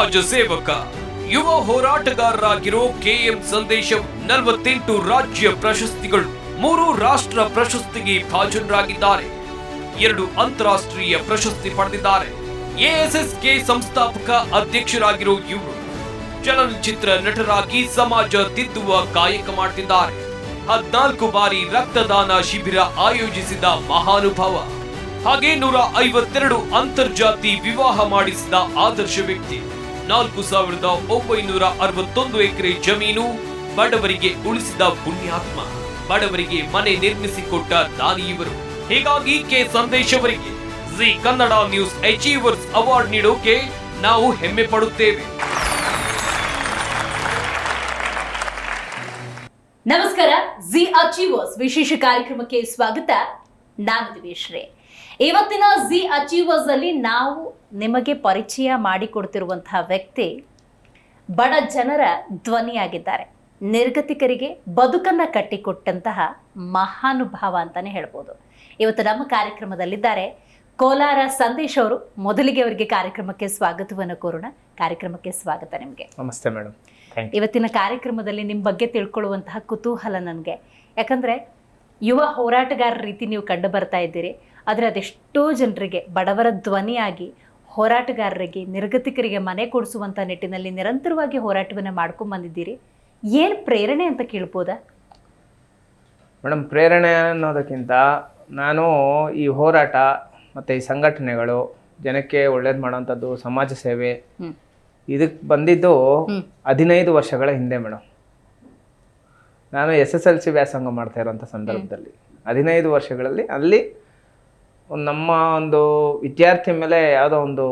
ಸಮಾಜ ಸೇವಕ, ಯುವ ಹೋರಾಟಗಾರರಾಗಿರೋ ಕೆಎಂ ಸಂದೇಶಂ 48 ರಾಜ್ಯ ಪ್ರಶಸ್ತಿಗಳು, 3 ರಾಷ್ಟ್ರ ಪ್ರಶಸ್ತಿಗೆ ಭಾಜನರಾಗಿದ್ದಾರೆ. 2 ಅಂತಾರಾಷ್ಟ್ರೀಯ ಪ್ರಶಸ್ತಿ ಪಡೆದಿದ್ದಾರೆ. ಎಎಸ್ಎಸ್ಕೆ ಸಂಸ್ಥಾಪಕ ಅಧ್ಯಕ್ಷರಾಗಿರೋ ಇವರು ಚಲನಚಿತ್ರ ನಟರಾಗಿ ಸಮಾಜ ತಿದ್ದುವ ಕಾಯಕ ಮಾಡ್ತಿದ್ದಾರೆ. 14 ಬಾರಿ ರಕ್ತದಾನ ಶಿಬಿರ ಆಯೋಜಿಸಿದ ಮಹಾನುಭಾವ. ಹಾಗೆ 152 ಅಂತರ್ಜಾತಿ ವಿವಾಹ ಮಾಡಿಸಿದ ಆದರ್ಶ ವ್ಯಕ್ತಿ. 4961 ಎಕರೆ ಜಮೀನು ಬಡವರಿಗೆ ಉಳಿಸಿದ ಪುಣ್ಯಾತ್ಮ. ಬಡವರಿಗೆ ಮನೆ ನಿರ್ಮಿಸಿಕೊಟ್ಟ ದಾನಿ ಇವರು. ಹೀಗಾಗಿ ಕೆ ಸಂದೇಶ್ ಅವರಿಗೆ Zee Kannada news achievers award ನೀಡೋಕೆ ನಾವು ಹೆಮ್ಮೆ ಪಡುತ್ತೇವೆ. ನಮಸ್ಕಾರ, ಜಿ ಅಚೀವರ್ಸ್ ವಿಶೇಷ ಕಾರ್ಯಕ್ರಮಕ್ಕೆ ಸ್ವಾಗತ. ನಾನು ದಿವೇಶ್ರೇ. ಇವತ್ತಿನ ಜಿ ಅಚೀವರ್ಸ್ ಅಲ್ಲಿ ನಾವು ನಿಮಗೆ ಪರಿಚಯ ಮಾಡಿಕೊಡ್ತಿರುವಂತಹ ವ್ಯಕ್ತಿ ಬಡ ಜನರ ಧ್ವನಿಯಾಗಿದ್ದಾರೆ. ನಿರ್ಗತಿಕರಿಗೆ ಬದುಕನ್ನ ಕಟ್ಟಿಕೊಟ್ಟಂತಹ ಮಹಾನುಭಾವ ಅಂತಾನೆ ಹೇಳ್ಬೋದು. ಇವತ್ತು ನಮ್ಮ ಕಾರ್ಯಕ್ರಮದಲ್ಲಿದ್ದಾರೆ ಕೋಲಾರ ಸಂದೇಶ್ ಅವರು. ಮೊದಲಿಗೆ ಅವರಿಗೆ ಕಾರ್ಯಕ್ರಮಕ್ಕೆ ಸ್ವಾಗತವನ್ನು ಕೋರೋಣ. ಕಾರ್ಯಕ್ರಮಕ್ಕೆ ಸ್ವಾಗತ ನಿಮಗೆ. ನಮಸ್ತೆ ಮೇಡಮ್. ಇವತ್ತಿನ ಕಾರ್ಯಕ್ರಮದಲ್ಲಿ ನಿಮ್ಮ ಬಗ್ಗೆ ತಿಳ್ಕೊಳ್ಳುವಂತಹ ಕುತೂಹಲ ನನಗೆ. ಯಾಕಂದ್ರೆ ಯುವ ಹೋರಾಟಗಾರರ ರೀತಿ ನೀವು ಕಂಡು ಬರ್ತಾ ಇದ್ದೀರಿ. ಆದರೆ ಅದೆಷ್ಟೋ ಜನರಿಗೆ ಬಡವರ ಧ್ವನಿಯಾಗಿ ಹೋರಾಟಗಾರರಿಗೆ, ನಿರ್ಗತಿಕರಿಗೆ ಮನೆ ಕೊಡಿಸುವಂಥ ನಿಟ್ಟಿನಲ್ಲಿ ನಿರಂತರವಾಗಿ ಹೋರಾಟವನ್ನು ಮಾಡ್ಕೊಂಡು ಬಂದಿದ್ದೀರಿ. ಏನು ಪ್ರೇರಣೆ ಅಂತ ಕೇಳ್ಬೋದಾ ಮೇಡಮ್? ಪ್ರೇರಣೆ ಅನ್ನೋದಕ್ಕಿಂತ ನಾನು ಈ ಹೋರಾಟ ಮತ್ತು ಈ ಸಂಘಟನೆಗಳು, ಜನಕ್ಕೆ ಒಳ್ಳೇದು ಮಾಡೋವಂಥದ್ದು, ಸಮಾಜ ಸೇವೆ, ಇದಕ್ಕೆ ಬಂದಿದ್ದು 15 ವರ್ಷಗಳ ಹಿಂದೆ ಮೇಡಮ್. ನಾನು SSLC ವ್ಯಾಸಂಗ ಮಾಡ್ತಾ ಇರೋಂಥ ಸಂದರ್ಭದಲ್ಲಿ 15 ವರ್ಷಗಳಲ್ಲಿ ಅಲ್ಲಿ ನಮ್ಮ ಒಂದು ವಿದ್ಯಾರ್ಥಿ ಮೇಲೆ ಯಾವುದೋ ಒಂದು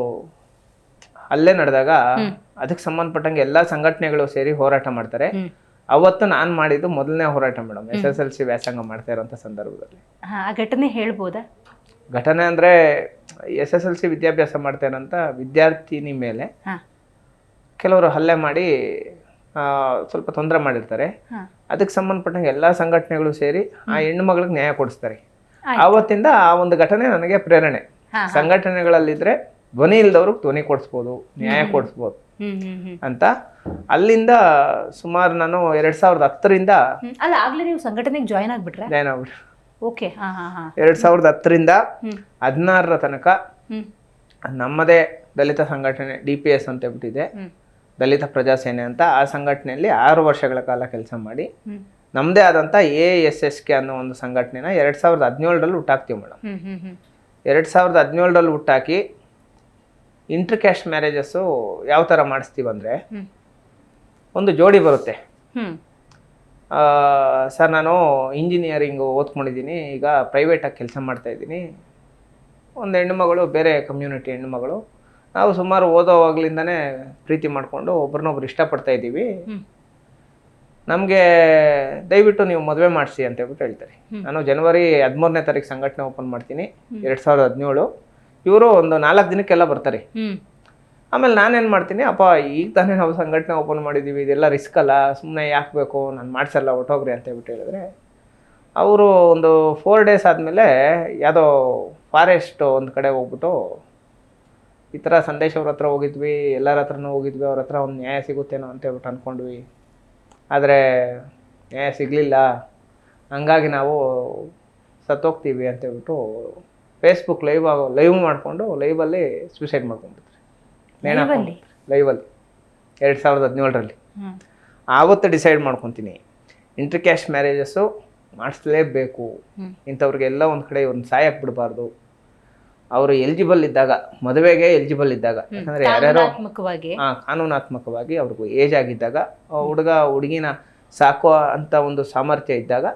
ಹಲ್ಲೆ ನಡೆದಾಗ ಅದಕ್ಕೆ ಸಂಬಂಧಪಟ್ಟಂಗೆ ಎಲ್ಲ ಸಂಘಟನೆಗಳು ಸೇರಿ ಹೋರಾಟ ಮಾಡ್ತಾರೆ. ಅವತ್ತು ನಾನು ಮಾಡಿದ್ದು ಮೊದಲನೇ ಹೋರಾಟ ಮೇಡಮ್, SSLC ವ್ಯಾಸಂಗ ಮಾಡ್ತಾ ಇರೋಂಥ ಸಂದರ್ಭದಲ್ಲಿ. ಆ ಘಟನೆ ಹೇಳ್ಬೋದಾ? ಘಟನೆ ಅಂದರೆ SSLC ವಿದ್ಯಾಭ್ಯಾಸ ಮಾಡ್ತಾ ಇರೋಂಥ ವಿದ್ಯಾರ್ಥಿನಿ ಮೇಲೆ ಕೆಲವರು ಹಲ್ಲೆ ಮಾಡಿ ಸ್ವಲ್ಪ ತೊಂದರೆ ಮಾಡಿರ್ತಾರೆ. ಅದಕ್ಕೆ ಸಂಬಂಧಪಟ್ಟಂಗೆ ಎಲ್ಲ ಸಂಘಟನೆಗಳು ಸೇರಿ ಆ ಹೆಣ್ಣು ಮಗಳಿಗೆ ನ್ಯಾಯ ಕೊಡಿಸ್ತಾರೆ. ಆವತ್ತಿಂದ ಆ ಒಂದು ಘಟನೆ ನನಗೆ ಪ್ರೇರಣೆ. ಸಂಘಟನೆಗಳಲ್ಲಿದ್ರೆ ಧ್ವನಿ ಇಲ್ದವ್ರಿಗೆ ಧ್ವನಿ ಕೊಡಿಸ್ಬೋದು, ನ್ಯಾಯ ಕೊಡಿಸ್ಬೋದು ಅಂತ. ಅಲ್ಲಿಂದ ಸುಮಾರು ನಾನು 2010ರಿಂದ ಅಲ್ಲ ಆಗ್ಲೇ ನೀವು ಸಂಘಟನೆಗೆ ಜಾಯ್ನ್ ಆಗ್ಬಿಟ್ರೆ? ಜಾಯ್ನ್ ಆಗ್ಬಿಟ್ರೆ. ಓಕೆ. 2010ರಿಂದ 16ರ ತನಕ ನಮ್ಮದೇ ದಲಿತ ಸಂಘಟನೆ DPS ಅಂತ ಹೇಳ್ಬಿಟ್ಟಿದೆ, ದಲಿತ ಪ್ರಜಾಸೇನೆ ಅಂತ. ಆ ಸಂಘಟನೆಯಲ್ಲಿ 6 ವರ್ಷಗಳ ಕಾಲ ಕೆಲಸ ಮಾಡಿ ನಮ್ಮದೇ ಆದಂಥ ASSK ಅನ್ನೋ ಒಂದು ಸಂಘಟನೆನ 2017ರಲ್ಲಿ ಹುಟ್ಟಾಕ್ತೀವಿ ಮೇಡಮ್. 2017ರಲ್ಲಿ ಹುಟ್ಟಾಕಿ ಇಂಟರ್ ಕ್ಯಾಸ್ಟ್ ಮ್ಯಾರೇಜಸ್ಸು ಯಾವ ಥರ ಮಾಡಿಸ್ತೀವಿ ಅಂದರೆ, ಒಂದು ಜೋಡಿ ಬರುತ್ತೆ. ಸರ್ ನಾನು ಇಂಜಿನಿಯರಿಂಗು ಓದ್ಕೊಂಡಿದ್ದೀನಿ, ಈಗ ಪ್ರೈವೇಟಾಗಿ ಕೆಲಸ ಮಾಡ್ತಾಯಿದ್ದೀನಿ. ಒಂದು ಹೆಣ್ಣುಮಗಳು, ಬೇರೆ ಕಮ್ಯುನಿಟಿ ಹೆಣ್ಣುಮಗಳು. ನಾವು ಸುಮಾರು ಓದೋವಾಗ್ಲಿಂದನೇ ಪ್ರೀತಿ ಮಾಡಿಕೊಂಡು ಒಬ್ರನ್ನೊಬ್ರು ಇಷ್ಟಪಡ್ತಾ ಇದ್ದೀವಿ. ನಮಗೆ ದಯವಿಟ್ಟು ನೀವು ಮದುವೆ ಮಾಡಿಸಿ ಅಂತ ಹೇಳ್ಬಿಟ್ಟು ಹೇಳ್ತಾರೆ. ನಾನು ಜನವರಿ 13ನೇ ತಾರೀಕು ಸಂಘಟನೆ ಓಪನ್ ಮಾಡ್ತೀನಿ 2017. ಇವರು ಒಂದು 4 ದಿನಕ್ಕೆಲ್ಲ ಬರ್ತಾರೆ. ಆಮೇಲೆ ನಾನೇನು ಮಾಡ್ತೀನಿ, ಅಪ್ಪ ಈಗ ತಾನೇ ನಾವು ಸಂಘಟನೆ ಓಪನ್ ಮಾಡಿದ್ದೀವಿ, ಇದೆಲ್ಲ ರಿಸ್ಕ್ ಅಲ್ಲ, ಸುಮ್ಮನೆ ಯಾಕೆ ಬೇಕು, ನಾನು ಮಾಡಿಸಲ್ಲ, ಹೊಟ್ಟೋಗ್ರಿ ಅಂತ ಹೇಳ್ಬಿಟ್ಟು ಹೇಳಿದ್ರೆ, ಅವರು ಒಂದು 4 ಡೇಸ್ ಆದಮೇಲೆ ಯಾವುದೋ ಫಾರೆಸ್ಟ್ ಒಂದು ಕಡೆ ಹೋಗ್ಬಿಟ್ಟು ಈ ಥರ ಸಂದೇಶ್ ಅವ್ರ ಹತ್ರ ಹೋಗಿದ್ವಿ, ಎಲ್ಲರ ಹತ್ರನೂ ಹೋಗಿದ್ವಿ, ಅವ್ರ ಹತ್ರ ಒಂದು ನ್ಯಾಯ ಸಿಗುತ್ತೇನೋ ಅಂತ ಹೇಳ್ಬಿಟ್ಟು ಅಂದ್ಕೊಂಡ್ವಿ. ಆದರೆ ನ್ಯಾಯ ಸಿಗಲಿಲ್ಲ, ಹಂಗಾಗಿ ನಾವು ಸತ್ತೋಗ್ತೀವಿ ಅಂತ ಹೇಳ್ಬಿಟ್ಟು ಫೇಸ್ಬುಕ್ ಲೈವ್ ಮಾಡಿಕೊಂಡು ಲೈವಲ್ಲಿ ಸೂಸೈಡ್ ಮಾಡ್ಕೊಂಡ್ಬಿಟ್ರಿ. ಲೈವಲ್ಲಿ 2017ರಲ್ಲಿ. ಆವತ್ತು ಡಿಸೈಡ್ ಮಾಡ್ಕೊತೀನಿ, ಇಂಟರ್ ಕ್ಯಾಸ್ಟ್ ಮ್ಯಾರೇಜಸ್ಸು ಮಾಡಿಸ್ಲೇಬೇಕು. ಇಂಥವ್ರಿಗೆಲ್ಲ ಒಂದು ಕಡೆ ಇವ್ರನ್ನ ಸಾಯಕ್ಕೆ ಬಿಡಬಾರ್ದು. ಅವರು ಎಲಿಜಿಬಲ್ ಇದ್ದಾಗ, ಮದುವೆಗೆ ಎಲಿಜಿಬಲ್ ಇದ್ದಾಗ, ಯಾಕಂದರೆ ಯಾರ್ಯಾರೋ ಕಾನೂನಾತ್ಮಕವಾಗಿ ಅವ್ರಿಗೂ ಏಜ್ ಆಗಿದ್ದಾಗ, ಹುಡುಗ ಹುಡುಗಿನ ಸಾಕುವ ಅಂತ ಒಂದು ಸಾಮರ್ಥ್ಯ ಇದ್ದಾಗ,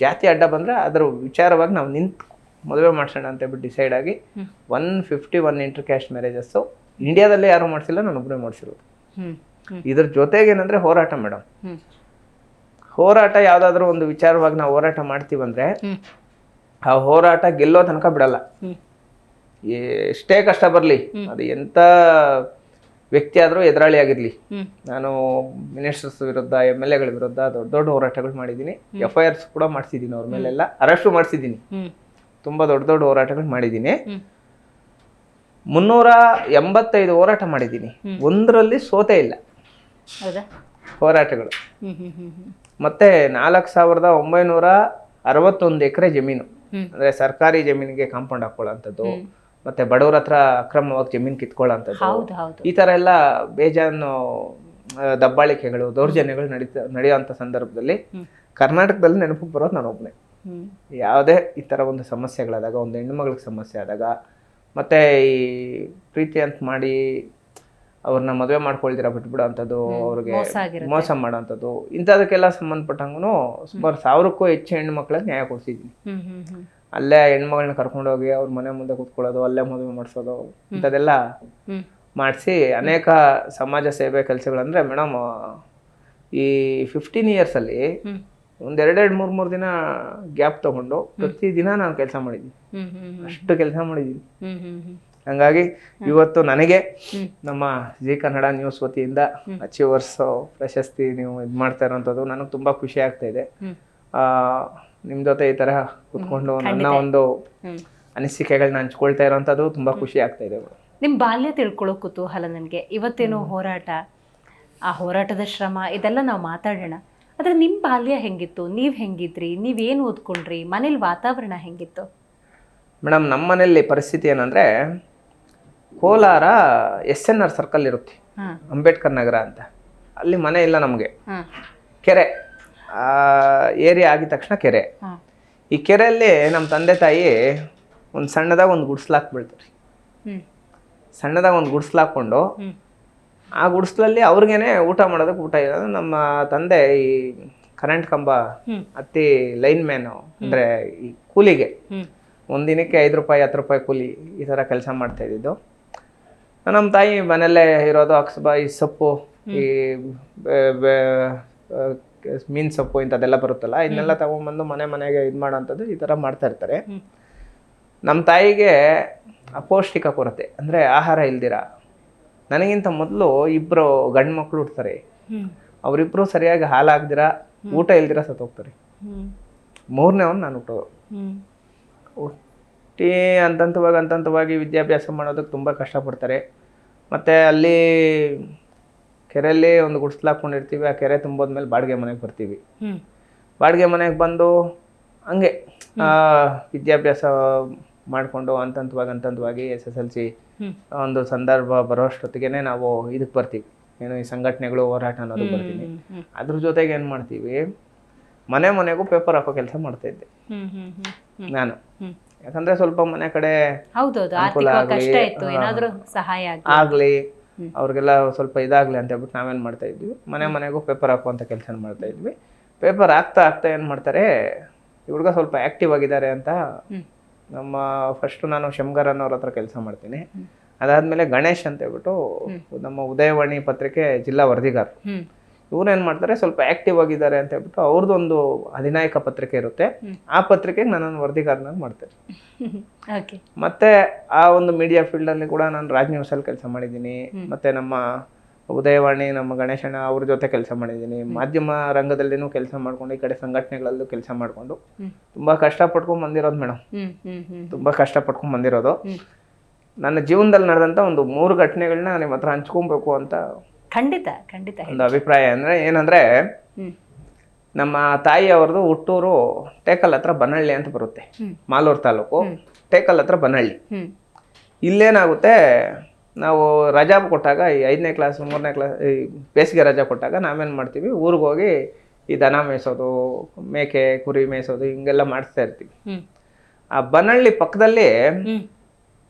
ಜಾತಿ ಅಡ್ಡ ಬಂದರೆ ಅದರ ವಿಚಾರವಾಗಿ ನಾವು ನಿಂತು ಮದುವೆ ಮಾಡಿಸೋಣ ಅಂತ ಹೇಳ್ಬಿಟ್ಟು ಡಿಸೈಡ್ ಆಗಿ 151 ಇಂಟರ್ ಕ್ಯಾಸ್ಟ್ ಮ್ಯಾರೇಜಸ್ಸು ಇಂಡಿಯಾದಲ್ಲೇ ಯಾರು ಮಾಡಿಸಿಲ್ಲ, ನಾನು ಒಬ್ಬರೇ ಮಾಡಿಸಿರೋದು. ಇದ್ರ ಜೊತೆಗೆ ಏನಂದರೆ ಹೋರಾಟ ಮೇಡಮ್. ಹೋರಾಟ ಯಾವುದಾದ್ರೂ ಒಂದು ವಿಚಾರವಾಗಿ ನಾವು ಹೋರಾಟ ಮಾಡ್ತೀವಂದರೆ ಆ ಹೋರಾಟ ಗೆಲ್ಲೋ ತನಕ ಬಿಡಲ್ಲ. ಎಷ್ಟೇ ಕಷ್ಟ ಬರಲಿ, ಅದು ಎಂಥ ವ್ಯಕ್ತಿ ಆದರೂ ಎದುರಾಳಿ ಆಗಿರಲಿ. ನಾನು ಮಿನಿಸ್ಟರ್ಸ್ ವಿರುದ್ಧ, MLAಗಳ ವಿರುದ್ಧ ದೊಡ್ಡ ದೊಡ್ಡ ಹೋರಾಟಗಳು ಮಾಡಿದ್ದೀನಿ. FIRs ಕೂಡ ಮಾಡಿಸಿದ್ದೀನಿ, ಅವ್ರ ಮೇಲೆಲ್ಲ ಅರೆಸ್ಟು ಮಾಡಿಸಿದ್ದೀನಿ. ತುಂಬ ದೊಡ್ಡ ದೊಡ್ಡ ಹೋರಾಟಗಳು ಮಾಡಿದ್ದೀನಿ. 385 ಹೋರಾಟ ಮಾಡಿದ್ದೀನಿ, ಒಂದರಲ್ಲಿ ಸೋತೆ ಇಲ್ಲ ಹೌದಾ? ಹೋರಾಟಗಳು. ಹ್ಮ್ ಹ್ಮ್ ಹ್ಮ್ ಹ್ಮ್ ಮತ್ತೆ 4961 ಎಕರೆ ಜಮೀನು, ಅಂದ್ರೆ ಸರ್ಕಾರಿ ಜಮೀನಿಗೆ ಕಾಂಪೌಂಡ್ ಹಾಕೊಳ್ಳೋಂಥದ್ದು, ಮತ್ತೆ ಬಡವರ ಹತ್ರ ಅಕ್ರಮವಾಗಿ ಜಮೀನು ಕಿತ್ಕೊಳ್ಳೋಂಥದ್ದು, ಹೌದು ಹೌದು. ಈ ತರ ಎಲ್ಲ ಬೇಜಾನು ದಬ್ಬಾಳಿಕೆಗಳು, ದೌರ್ಜನ್ಯಗಳು ನಡೆಯುವಂಥ ಸಂದರ್ಭದಲ್ಲಿ ಕರ್ನಾಟಕದಲ್ಲಿ ನೆನಪಿಗೆ ಬರೋದು ನಾನು ಒಬ್ಬನೇ. ಯಾವುದೇ ಈ ಥರ ಒಂದು ಸಮಸ್ಯೆಗಳಾದಾಗ, ಒಂದು ಹೆಣ್ಣು ಮಗಳಿಗೆ ಸಮಸ್ಯೆ ಆದಾಗ, ಮತ್ತು ಈ ಪ್ರೀತಿ ಅಂತ ಮಾಡಿ ಅವ್ರನ್ನ ಮದುವೆ ಮಾಡ್ಕೊಳ್ದಿರ ಬಿಟ್ಬಿಡೋ ಅಂಥದ್ದು, ಅವ್ರಿಗೆ ಮೋಸ ಮಾಡೋಂಥದ್ದು, ಇಂಥದಕ್ಕೆಲ್ಲ ಸಂಬಂಧಪಟ್ಟಂಗೂ ಸುಮಾರು 1000ಕ್ಕೂ ಹೆಚ್ಚು ಹೆಣ್ಣು ಮಕ್ಕಳಿಗೆ ನ್ಯಾಯ ಕೊಡಿಸಿದ್ದೀನಿ. ಅಲ್ಲೇ ಹೆಣ್ಮಗಳನ್ನ ಕರ್ಕೊಂಡೋಗಿ ಅವ್ರ ಮನೆ ಮುಂದೆ ಕೂತ್ಕೊಳ್ಳೋದು, ಅಲ್ಲೇ ಮದುವೆ ಮಾಡಿಸೋದು, ಇಂಥದ್ದೆಲ್ಲ ಮಾಡಿಸಿ ಅನೇಕ ಸಮಾಜ ಸೇವೆ ಕೆಲಸಗಳಂದರೆ ಮೇಡಮ್ ಈ 15 ಇಯರ್ಸಲ್ಲಿ ಒಂದು 2-3 ದಿನ ಗ್ಯಾಪ್ ತಗೊಂಡು ಪ್ರತಿದಿನ ನಾನು ಕೆಲಸ ಮಾಡಿದ್ದೀನಿ, ಅಷ್ಟು ಕೆಲಸ ಮಾಡಿದ್ದೀನಿ. ಹಂಗಾಗಿ ಇವತ್ತು ನನಗೆ ನಮ್ಮ ಜಿ ಕನ್ನಡ ನ್ಯೂಸ್ ವತಿಯಿಂದ ಅಚೀವರ್ಸ್ ಪ್ರಶಸ್ತಿ ನೀವು ಇದು ಮಾಡ್ತಾ ಇರೋಂಥದ್ದು ನನಗೆ ತುಂಬ ಖುಷಿ ಆಗ್ತಾ ಇದೆ. ನಿಮ್ಮ ಜೊತೆ ಈ ಥರ ಕೂತ್ಕೊಂಡು ನನ್ನ ಒಂದು ಅನಿಸಿಕೆಗಳನ್ನ ಹಂಚ್ಕೊಳ್ತಾ ಇರೋಂಥದ್ದು ತುಂಬ ಖುಷಿ ಆಗ್ತಾ ಇದೆ. ನಿಮ್ಮ ಬಾಲ್ಯ ತಿಳ್ಕೊಳ್ಳೋ ಕುತೂಹಲ ನನಗೆ. ಇವತ್ತೇನು ಹೋರಾಟ, ಆ ಹೋರಾಟದ ಶ್ರಮ ಇದೆಲ್ಲ ನಾವು ಮಾತಾಡೋಣ. ಆದರೆ ನಿಮ್ಮ ಬಾಲ್ಯ ಹೆಂಗಿತ್ತು? ನೀವು ಹೆಂಗಿದ್ರಿ? ನೀವೇನು ಓದ್ಕೊಂಡ್ರಿ? ಮನೇಲಿ ವಾತಾವರಣ ಹೆಂಗಿತ್ತು? ಮೇಡಮ್, ನಮ್ಮ ಮನೆಯಲ್ಲಿ ಪರಿಸ್ಥಿತಿ ಏನಂದರೆ, ಕೋಲಾರ SNR ಸರ್ಕಲ್ ಇರುತ್ತೆ, ಅಂಬೇಡ್ಕರ್ ನಗರ ಅಂತ. ಅಲ್ಲಿ ಮನೆ ಇಲ್ಲ ನಮಗೆ, ಕೆರೆ ಏರಿಯಾ ಆಗಿದ ತಕ್ಷಣ ಕೆರೆ. ಈ ಕೆರೆಯಲ್ಲಿ ನಮ್ಮ ತಂದೆ ತಾಯಿ ಒಂದು ಸಣ್ಣದಾಗ ಒಂದು ಗುಡಿಸ್ಲಾಕ್ಬಿಡ್ತಾರೆ. ಸಣ್ಣದಾಗ ಒಂದು ಗುಡಿಸ್ಲಾಕೊಂಡು ಆ ಗುಡಿಸ್ಲಲ್ಲಿ ಅವ್ರಿಗೇನೆ ಊಟ ಮಾಡೋದಕ್ಕೆ ಊಟ ಇಲ್ಲ. ನಮ್ಮ ತಂದೆ ಈ ಕರೆಂಟ್ ಕಂಬ ಹತ್ತಿ ಲೈನ್ ಮ್ಯಾನು, ಅಂದರೆ ಈ ಕೂಲಿಗೆ ಒಂದಿನಕ್ಕೆ 5 ರೂಪಾಯಿ 10 ರೂಪಾಯಿ ಕೂಲಿ, ಈ ಥರ ಕೆಲಸ ಮಾಡ್ತಾ ಇದ್ದಿದ್ದು. ನಮ್ಮ ತಾಯಿ ಮನೆಯಲ್ಲೇ ಇರೋದು, ಈ ಸೊಪ್ಪು, ಈ ಮೀನು ಸೊಪ್ಪು ಇಂಥದ್ದೆಲ್ಲ ಬರುತ್ತಲ್ಲ, ಇದನ್ನೆಲ್ಲ ತಗೊಂಡ್ಬಂದು ಮನೆಗೆ ಇದು ಮಾಡೋಂಥದ್ದು, ಈ ಥರ ಮಾಡ್ತಾ ಇರ್ತಾರೆ. ನಮ್ಮ ತಾಯಿಗೆ ಅಪೌಷ್ಟಿಕ ಕೊರತೆ, ಅಂದರೆ ಆಹಾರ ಇಲ್ದಿರ, ನನಗಿಂತ ಮೊದಲು 2 ಗಂಡು ಮಕ್ಕಳು ಹುಡ್ತಾರೆ. ಅವರಿಬ್ಬರು ಸರಿಯಾಗಿ ಹಾಲಾಗ್ದಿರ, ಊಟ ಇಲ್ದಿರ ಸತ್ತೋಗ್ತಾರೆ. 3ನೇವನು ನಾನು ಹುಟ್ಟಿ ಹಂತವಾಗಿ ವಿದ್ಯಾಭ್ಯಾಸ ಮಾಡೋದಕ್ಕೆ ತುಂಬ ಕಷ್ಟಪಡ್ತಾರೆ. ಮತ್ತು ಅಲ್ಲಿ ಕೆರೆಯಲ್ಲಿ ಒಂದು ಗುಡಿಸ್ಲಾಕೊಂಡಿರ್ತೀವಿ, ಆ ಕೆರೆ ತುಂಬೋದ್ಮೇಲೆ ಬಾಡಿಗೆ ಮನೆಗೆ ಬರ್ತೀವಿ. ಬಾಡಿಗೆ ಮನೆಗೆ ಬಂದು ಹಂಗೆ ವಿದ್ಯಾಭ್ಯಾಸ ಮಾಡಿಕೊಂಡು ಹಂತವಾಗಿ SSLC ಒಂದು ಸಂದರ್ಭ ಬರೋಷ್ಟೊತ್ತಿಗೆ ನಾವು ಇದಕ್ಕೆ ಬರ್ತೀವಿ, ಏನು ಈ ಸಂಘಟನೆಗಳು, ಹೋರಾಟ ಅನ್ನೋದು ಬರ್ತೀವಿ. ಅದ್ರ ಜೊತೆಗೆ ಏನು ಮಾಡ್ತೀವಿ, ಮನೆಗೂ ಪೇಪರ್ ಹಾಕೋ ಕೆಲಸ ಮಾಡ್ತಾ ಇದ್ದೆ ನಾನು. ಯಾಕಂದ್ರೆ ಸ್ವಲ್ಪ ಮನೆ ಕಡೆ ಅನುಕೂಲ ಆಗಲಿ, ಅವ್ರಿಗೆಲ್ಲ ಸ್ವಲ್ಪ ಇದಾಗಲಿ ಅಂತ ಹೇಳ್ಬಿಟ್ಟು ನಾವೇನು ಮಾಡ್ತಾ ಇದ್ವಿ, ಮನೆಗೂ ಪೇಪರ್ ಹಾಕುವಂಥ ಕೆಲಸ ಮಾಡ್ತಾ ಇದ್ವಿ. ಪೇಪರ್ ಹಾಕ್ತಾ ಏನು ಮಾಡ್ತಾರೆ, ಈ ಹುಡುಗ ಸ್ವಲ್ಪ ಆ್ಯಕ್ಟಿವ್ ಆಗಿದ್ದಾರೆ ಅಂತ ನಮ್ಮ ಫಸ್ಟು ನಾನು ಶಂಗರ್ ಅನ್ನೋರ ಹತ್ರ ಕೆಲಸ ಮಾಡ್ತೀನಿ. ಅದಾದಮೇಲೆ ಗಣೇಶ್ ಅಂತ ಹೇಳ್ಬಿಟ್ಟು ನಮ್ಮ ಉದಯವಾಣಿ ಪತ್ರಿಕೆ ಜಿಲ್ಲಾ ವರದಿಗಾರ, ಇವ್ರೇನು ಮಾಡ್ತಾರೆ, ಸ್ವಲ್ಪ ಆ್ಯಕ್ಟಿವ್ ಆಗಿದ್ದಾರೆ ಅಂತ ಹೇಳ್ಬಿಟ್ಟು ಅವ್ರದ್ದೊಂದು ಅಧಿನಾಯಕ ಪತ್ರಿಕೆ ಇರುತ್ತೆ, ಆ ಪತ್ರಿಕೆಗೆ ನನ್ನನ್ನು ವರದಿಗಾರನಾಗಿ ಮಾಡ್ತಾರೆ. ಮತ್ತೆ ಆ ಒಂದು ಮೀಡಿಯಾ ಫೀಲ್ಡಲ್ಲಿ ಕೂಡ ನಾನು ರಾಜ್ ನ್ಯೂಸಲ್ಲಿ ಕೆಲಸ ಮಾಡಿದ್ದೀನಿ. ಮತ್ತು ನಮ್ಮ ಉದಯವಾಣಿ, ನಮ್ಮ ಗಣೇಶಣ್ಣ ಅವ್ರ ಜೊತೆ ಕೆಲಸ ಮಾಡಿದ್ದೀನಿ. ಮಾಧ್ಯಮ ರಂಗದಲ್ಲಿನೂ ಕೆಲಸ ಮಾಡ್ಕೊಂಡು, ಈ ಕಡೆ ಸಂಘಟನೆಗಳಲ್ಲೂ ಕೆಲಸ ಮಾಡಿಕೊಂಡು ತುಂಬ ಕಷ್ಟಪಟ್ಕೊಂಡು ಬಂದಿರೋದು ಮೇಡಮ್, ತುಂಬ ಕಷ್ಟಪಟ್ಕೊಂಡು ಬಂದಿರೋದು. ನನ್ನ ಜೀವನದಲ್ಲಿ ನಡೆದಂಥ ಒಂದು 3 ಘಟನೆಗಳನ್ನ ನಿಮ್ಮ ಹತ್ರ ಹಂಚ್ಕೊಬೇಕು ಅಂತ ಖಂಡಿತ ಒಂದು ಅಭಿಪ್ರಾಯ. ಏನಂದ್ರೆ ನಮ್ಮ ತಾಯಿ ಅವ್ರದ್ದು ಹುಟ್ಟೂರು ಟೇಕಲ್ ಹತ್ರ ಬನಹಳ್ಳಿ ಅಂತ ಬರುತ್ತೆ, ಮಾಲೂರು ತಾಲೂಕು, ಟೇಕಲ್ ಹತ್ರ ಬನಹಳ್ಳಿ. ಇಲ್ಲೇನಾಗುತ್ತೆ, ನಾವು ರಜಾ ಕೊಟ್ಟಾಗ, ಈ 5ನೇ ಕ್ಲಾಸ್ 3ನೇ ಕ್ಲಾಸ್ ಈ ಬೇಸಿಗೆ ರಜಾ ಕೊಟ್ಟಾಗ ನಾವೇನು ಮಾಡ್ತೀವಿ, ಊರಿಗೆ ಹೋಗಿ ಈ ದನ ಮೇಯಿಸೋದು, ಮೇಕೆ ಕುರಿ ಮೇಯಿಸೋದು, ಹಿಂಗೆಲ್ಲ ಮಾಡಿಸ್ತಾ ಇರ್ತೀವಿ. ಆ ಬನಹಳ್ಳಿ ಪಕ್ಕದಲ್ಲಿ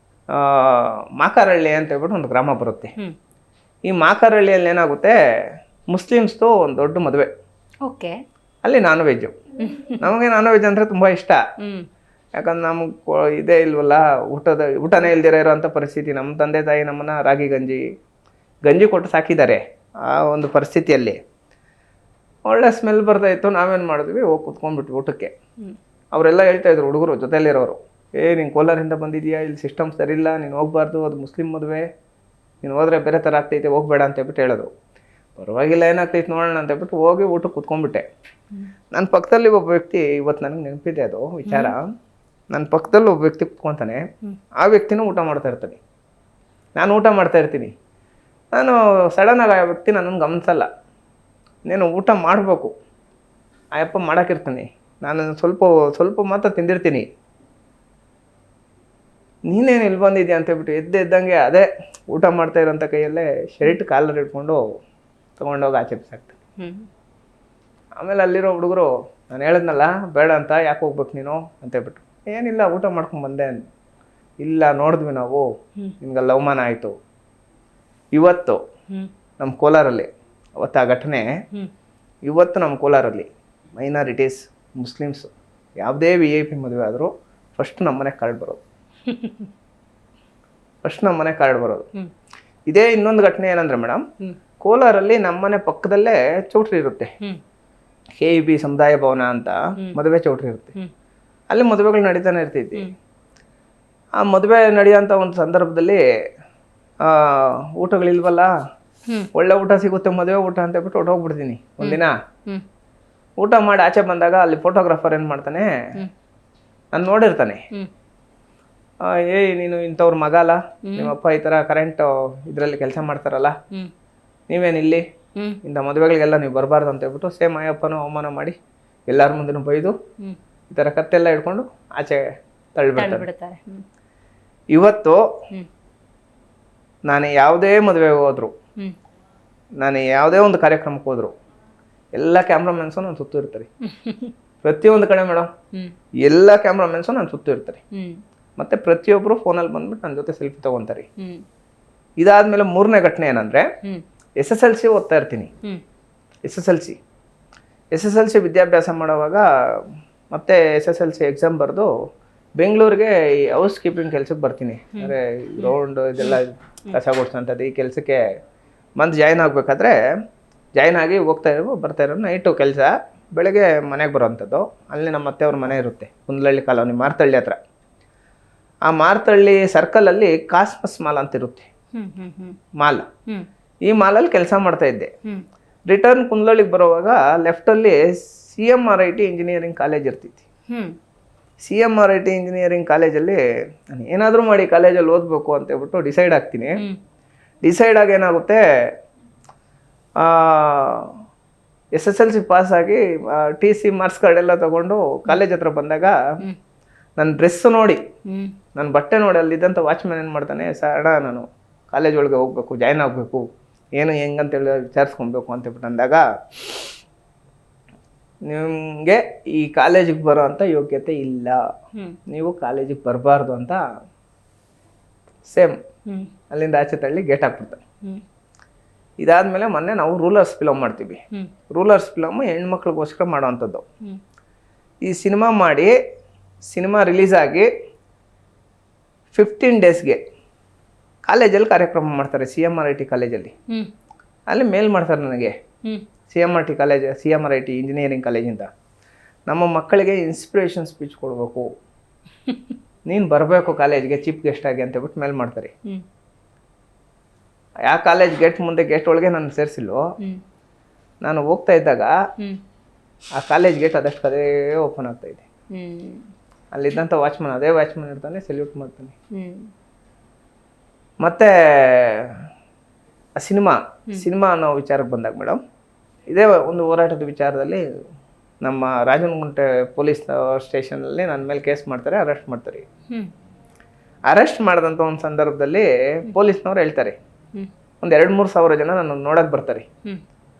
ಮಾಕಾರಹಳ್ಳಿ ಅಂತ ಹೇಳ್ಬಿಟ್ಟು ಒಂದು ಗ್ರಾಮ ಬರುತ್ತೆ. ಈ ಮಾಕಾರಹಳ್ಳಿಯಲ್ಲಿ ಏನಾಗುತ್ತೆ, ಮುಸ್ಲಿಮ್ಸ್ದು ಒಂದು ದೊಡ್ಡ ಮದುವೆ, ಅಲ್ಲಿ ನಾನ್ ವೆಜ್ಜು. ನಮಗೆ ನಾನ್ ವೆಜ್ ಅಂದರೆ ತುಂಬ ಇಷ್ಟ. ಯಾಕಂದ್ರೆ ನಮಗೆ ಇದೇ ಇಲ್ವಲ್ಲ, ಊಟನೇ ಇಲ್ದಿರ ಇರೋವಂಥ ಪರಿಸ್ಥಿತಿ. ನಮ್ಮ ತಂದೆ ತಾಯಿ ನಮ್ಮನ್ನ ರಾಗಿ ಗಂಜಿ ಕೊಟ್ಟು ಸಾಕಿದ್ದಾರೆ. ಆ ಒಂದು ಪರಿಸ್ಥಿತಿಯಲ್ಲಿ ಒಳ್ಳೆ ಸ್ಮೆಲ್ ಬರ್ತಾಯಿತ್ತು. ನಾವೇನು ಮಾಡಿದ್ವಿ, ಹೋಗಿ ಕುತ್ಕೊಂಡ್ಬಿಟ್ವಿ ಊಟಕ್ಕೆ. ಅವರೆಲ್ಲ ಹೇಳ್ತಾಯಿದ್ರು ಹುಡುಗರು ಜೊತೆಯಲ್ಲಿರೋರು, ನೀನು ಕೋಲಾರಿಂದ ಬಂದಿದೆಯಾ, ಇಲ್ಲಿ ಸಿಸ್ಟಮ್ ಸರಿ ಇಲ್ಲ, ನೀನು ಹೋಗ್ಬಾರ್ದು, ಅದು ಮುಸ್ಲಿಮ್ ಮದುವೆ, ನೀನು ಹೋದರೆ ಬೇರೆ ಥರ ಆಗ್ತೈತೆ, ಹೋಗ್ಬೇಡ ಅಂತ ಹೇಳ್ಬಿಟ್ಟು ಹೇಳೋದು. ಪರವಾಗಿಲ್ಲ, ಏನಾಗ್ತೈತೆ ನೋಡೋಣ ಅಂತ ಹೇಳ್ಬಿಟ್ಟು ಹೋಗಿ ಊಟಕ್ಕೆ ಕುತ್ಕೊಂಡ್ಬಿಟ್ಟೆ. ನನ್ನ ಪಕ್ಕದಲ್ಲಿ ಒಬ್ಬ ವ್ಯಕ್ತಿ, ಇವತ್ತು ನನಗೆ ನೆನಪಿದೆ ಅದು ವಿಚಾರ, ನನ್ನ ಪಕ್ಕದಲ್ಲಿ ಒಬ್ಬ ವ್ಯಕ್ತಿ ಕುತ್ಕೊತಾನೆ, ಆ ವ್ಯಕ್ತಿನೂ ಊಟ ಮಾಡ್ತಾ ಇರ್ತಾನೆ. ನಾನು ಊಟ ಮಾಡ್ತಾ ಇರ್ತೀನಿ, ನಾನು ಸಡನ್ನಾಗಿ ಆ ವ್ಯಕ್ತಿ ನನ್ನನ್ನು ಗಮನಿಸಲ್ಲ. ನೀನು ಊಟ ಮಾಡಬೇಕು, ಆಯಪ್ಪ ಮಾಡೋಕ್ಕಿರ್ತೀನಿ, ನಾನು ಸ್ವಲ್ಪ ಮಾತ್ರ ತಿಂದಿರ್ತೀನಿ, ನೀನೇನು ಇಲ್ಲಿ ಬಂದಿದ್ಯಾ ಅಂತೇಳ್ಬಿಟ್ಟು ಎದ್ದಂಗೆ ಅದೇ ಊಟ ಮಾಡ್ತಾ ಇರೋಂಥ ಕೈಯಲ್ಲೇ ಶರ್ಟ್ ಕಾಲರ್ ಇಟ್ಕೊಂಡು ತೊಗೊಂಡೋಗಿ ಆಚೆ ಬಿಸಾಕ್ತೀನಿ. ಆಮೇಲೆ ಅಲ್ಲಿರೋ ಹುಡುಗರು, ನಾನು ಹೇಳಿದ್ನಲ್ಲ ಬೇಡ ಅಂತ, ಯಾಕೆ ಹೋಗ್ಬೇಕು ನೀನು ಅಂತೇಳ್ಬಿಟ್ಟು, ಏನಿಲ್ಲ ಊಟ ಮಾಡ್ಕೊಂಡು ಬಂದೆ. ಇಲ್ಲ ನೋಡಿದ್ವಿ ನಾವು, ನಿಮ್ಗೆ ಅವಮಾನ ಆಯಿತು. ಇವತ್ತು ನಮ್ಮ ಕೋಲಾರಲ್ಲಿ ಅವತ್ತು ಆ ಘಟನೆ, ಇವತ್ತು ನಮ್ಮ ಕೋಲಾರಲ್ಲಿ ಮೈನಾರಿಟೀಸ್, ಮುಸ್ಲಿಮ್ಸು ಯಾವುದೇ VIP ಮದುವೆ ಆದರೂ ಫಸ್ಟ್ ನಮ್ಮನೆ ಕಾರ್ಡ್ ಬರೋದು. ಇದೇ ಇನ್ನೊಂದು ಘಟನೆ ಏನಂದ್ರೆ ಮೇಡಮ್, ಕೋಲಾರಲ್ಲಿ ನಮ್ಮನೆ ಪಕ್ಕದಲ್ಲೇ ಚೌಟ್ರಿ ಇರುತ್ತೆ, KEB ಸಮುದಾಯ ಭವನ ಅಂತ ಮದುವೆ ಚೌಟ್ರಿ ಇರುತ್ತೆ. ಅಲ್ಲಿ ಮದುವೆಗಳು ನಡೀತಾನೆ ಇರ್ತೈತಿ. ಆ ಮದುವೆ ನಡೆಯೋಂಥ ಒಂದು ಸಂದರ್ಭದಲ್ಲಿ ಊಟಗಳಿಲ್ವಲ್ಲ, ಒಳ್ಳೆ ಊಟ ಸಿಗುತ್ತೆ ಮದುವೆ ಊಟ ಅಂತ ಹೇಳ್ಬಿಟ್ಟು ಹೊಟ್ಟೋಗ್ಬಿಡ್ತೀನಿ. ಒಂದಿನ ಊಟ ಮಾಡಿ ಆಚೆ ಬಂದಾಗ ಅಲ್ಲಿ ಫೋಟೋಗ್ರಾಫರ್ ಏನು ಮಾಡ್ತಾನೆ, ನಾನು ನೋಡಿರ್ತಾನೆ, ನೀನು ಇಂಥವ್ರ ಮಗ ಅಲ್ಲ, ನಿಮ್ಮಪ್ಪ ಈ ಥರ ಕರೆಂಟ್ ಇದರಲ್ಲಿ ಕೆಲಸ ಮಾಡ್ತಾರಲ್ಲ, ನೀವೇನಿಲ್ಲಿ ಇಂಥ ಮದುವೆಗಳಿಗೆಲ್ಲ ನೀವು ಬರಬಾರ್ದು ಅಂತ ಹೇಳ್ಬಿಟ್ಟು ಸೇಮ್ ಅಯ್ಯಪ್ಪನೂ ಅವಮಾನ ಮಾಡಿ ಎಲ್ಲರ ಮುಂದೆನೂ ಬೈದು ಈ ಥರ ಕತ್ತೆಲ್ಲ ಹಿಡ್ಕೊಂಡು ಆಚೆ ತಳ್ಳಿಬಿಡ್ತಾರೆ. ಇವತ್ತು ನಾನು ಯಾವುದೇ ಮದುವೆಗೆ ಹೋದ್ರು, ನಾನು ಯಾವುದೇ ಒಂದು ಕಾರ್ಯಕ್ರಮಕ್ಕೆ ಹೋದ್ರು, ಎಲ್ಲ ಕ್ಯಾಮ್ರಾಮನ್ಸು ನಾನು ಸುತ್ತು ಇರ್ತಾರೆ. ಪ್ರತಿಯೊಂದು ಕಡೆ ಮೇಡಮ್ ಎಲ್ಲ ಕ್ಯಾಮ್ರಾಮನ್ಸು ನಾನು ಸುತ್ತು ಇರ್ತಾರೆ. ಮತ್ತೆ ಪ್ರತಿಯೊಬ್ಬರು ಫೋನಲ್ಲಿ ಬಂದ್ಬಿಟ್ಟು ನನ್ನ ಜೊತೆ ಸೆಲ್ಫಿ ತಗೊಂತಾರೆ. ಇದಾದ್ಮೇಲೆ ಮೂರನೇ ಘಟನೆ ಏನಂದ್ರೆ, SSLC ಓದ್ತಾ ಇರ್ತೀನಿ. SSLC ವಿದ್ಯಾಭ್ಯಾಸ ಮಾಡುವಾಗ ಮತ್ತೆ SSLC ಎಕ್ಸಾಮ್ ಬರೆದು ಬೆಂಗಳೂರಿಗೆ ಈ ಹೌಸ್ ಕೀಪಿಂಗ್ ಕೆಲ್ಸಕ್ಕೆ ಬರ್ತೀನಿ. ಅಂದರೆ ಗ್ರೌಂಡ್ ಇದೆಲ್ಲ ಕಸ ಗುಡಿಸೋಂಥದ್ದು ಈ ಕೆಲಸಕ್ಕೆ ಬಂದು ಜಾಯ್ನ್ ಆಗಬೇಕಾದ್ರೆ, ಜಾಯ್ನ್ ಆಗಿ ಬರ್ತಾ ಇರೋ ನೈಟು ಕೆಲಸ, ಬೆಳಗ್ಗೆ ಮನೆಗೆ ಬರೋವಂಥದ್ದು. ಅಲ್ಲಿ ನಮ್ಮ ಅತ್ತೆಯವ್ರ ಮನೆ ಇರುತ್ತೆ, ಕುಂದಲಹಳ್ಳಿ ಕಾಲೋನಿ, ಮಾರ್ತಳ್ಳಿ ಹತ್ರ. ಆ ಮಾರ್ತಳ್ಳಿ ಸರ್ಕಲಲ್ಲಿ ಕಾಸ್ಮಸ್ ಮಾಲ್ ಅಂತ ಇರುತ್ತೆ, ಮಾಲ್. ಈ ಮಾಲಲ್ಲಿ ಕೆಲಸ ಮಾಡ್ತಾ ಇದ್ದೆ. ರಿಟರ್ನ್ ಕುಂದಲಹಳ್ಳಿಗೆ ಬರುವಾಗ ಲೆಫ್ಟಲ್ಲಿ CMRIT ಇಂಜಿನಿಯರಿಂಗ್ ಕಾಲೇಜ್ ಇರ್ತೈತಿ. CMRIT ಇಂಜಿನಿಯರಿಂಗ್ ಕಾಲೇಜಲ್ಲಿ ನಾನು ಏನಾದರೂ ಮಾಡಿ ಕಾಲೇಜಲ್ಲಿ ಓದಬೇಕು ಅಂತ ಹೇಳ್ಬಿಟ್ಟು ಡಿಸೈಡ್ ಆಗ್ತೀನಿ. ಡಿಸೈಡ್ ಆಗಿ ಏನಾಗುತ್ತೆ, SSLC ಪಾಸ್ ಆಗಿ TC ಮಾರ್ಕ್ಸ್ ಕಾರ್ಡ್ ಎಲ್ಲ ತಗೊಂಡು ಕಾಲೇಜ್ ಹತ್ರ ಬಂದಾಗ ನನ್ನ ಡ್ರೆಸ್ ನೋಡಿ, ನನ್ನ ಬಟ್ಟೆ ನೋಡಿ, ಅಲ್ಲಿದ್ದಂಥ ವಾಚ್ಮ್ಯಾನ್ ಏನು ಮಾಡ್ತಾನೆ, ಸಡ ನಾನು ಕಾಲೇಜ್ ಒಳಗೆ ಹೋಗ್ಬೇಕು, ಜಾಯ್ನ್ ಆಗಬೇಕು, ಏನು ಹೆಂಗಂತೇಳಿ ವಿಚಾರಿಸ್ಕೊಬೇಕು ಅಂತ ಹೇಳ್ಬಿಟ್ಟು ಅಂದಾಗ, ನಿಮಗೆ ಈ ಕಾಲೇಜಿಗೆ ಬರೋ ಅಂಥ ಯೋಗ್ಯತೆ ಇಲ್ಲ, ನೀವು ಕಾಲೇಜಿಗೆ ಬರಬಾರ್ದು ಅಂತ ಸೇಮ್ ಅಲ್ಲಿಂದ ಆಚೆ ತಳ್ಳಿ ಗೇಟ್ ಹಾಕ್ಬಿಡ್ತಾರೆ. ಇದಾದ್ಮೇಲೆ ಮೊನ್ನೆ ನಾವು ರೂಲರ್ಸ್ ಫಿಲಮ್ ಮಾಡ್ತೀವಿ. ರೂಲರ್ಸ್ ಫಿಲಮ್ ಹೆಣ್ಮಕ್ಳಿಗೋಸ್ಕರ ಮಾಡೋವಂಥದ್ದು. ಈ ಸಿನಿಮಾ ರಿಲೀಸ್ ಆಗಿ 15 ಡೇಸ್ಗೆ ಕಾಲೇಜಲ್ಲಿ ಕಾರ್ಯಕ್ರಮ ಮಾಡ್ತಾರೆ, CMRIT ಕಾಲೇಜಲ್ಲಿ. ಅಲ್ಲಿ ಮೇಲ್ ಮಾಡ್ತಾರೆ ನನಗೆ, CMRIT ಇಂಜಿನಿಯರಿಂಗ್ ಕಾಲೇಜಿಂದ, ನಮ್ಮ ಮಕ್ಕಳಿಗೆ ಇನ್ಸ್ಪಿರೇಷನ್ ಸ್ಪೀಚ್ ಕೊಡಬೇಕು, ನೀನು ಬರಬೇಕು ಕಾಲೇಜ್ಗೆ ಚೀಫ್ ಗೆಸ್ಟ್ ಆಗಿ ಅಂತ ಹೇಳ್ಬಿಟ್ಟು ಮೇಲ್ ಮಾಡ್ತಾರೆ. ಯಾವ ಕಾಲೇಜ್ ಗೇಟ್ ಮುಂದೆ ಗೇಟ್ ಒಳಗೆ ನಾನು ಸೇರಿಸಿಲ್ವೋ, ನಾನು ಹೋಗ್ತಾ ಇದ್ದಾಗ ಆ ಕಾಲೇಜ್ ಗೇಟ್ ಅದಷ್ಟು ಕದೇ ಓಪನ್ ಆಗ್ತಾ ಇದೆ. ಅಲ್ಲಿದ್ದಂಥ ಅದೇ ವಾಚ್ಮನ್ ಇರ್ತಾನೆ, ಸೆಲ್ಯೂಟ್ ಮಾಡ್ತಾನೆ. ಮತ್ತೆ ಸಿನಿಮಾ ಅನ್ನೋ ವಿಚಾರಕ್ಕೆ ಬಂದಾಗ ಮೇಡಮ್, ಇದೇ ಒಂದು ಹೋರಾಟದ ವಿಚಾರದಲ್ಲಿ ನಮ್ಮ ರಾಜನಗುಂಟೆ ಪೊಲೀಸ್ ಸ್ಟೇಷನಲ್ಲಿ ನನ್ನ ಮೇಲೆ ಕೇಸ್ ಮಾಡ್ತಾರೆ, ಅರೆಸ್ಟ್ ಮಾಡ್ತಾರೆ. ಅರೆಸ್ಟ್ ಮಾಡಿದಂಥ ಒಂದು ಸಂದರ್ಭದಲ್ಲಿ ಪೊಲೀಸ್ನವ್ರು ಹೇಳ್ತಾರೆ, ಒಂದು 2-3 ಸಾವಿರ ಜನ ನನ್ನ ನೋಡಕ್ಕೆ ಬರ್ತಾರೆ,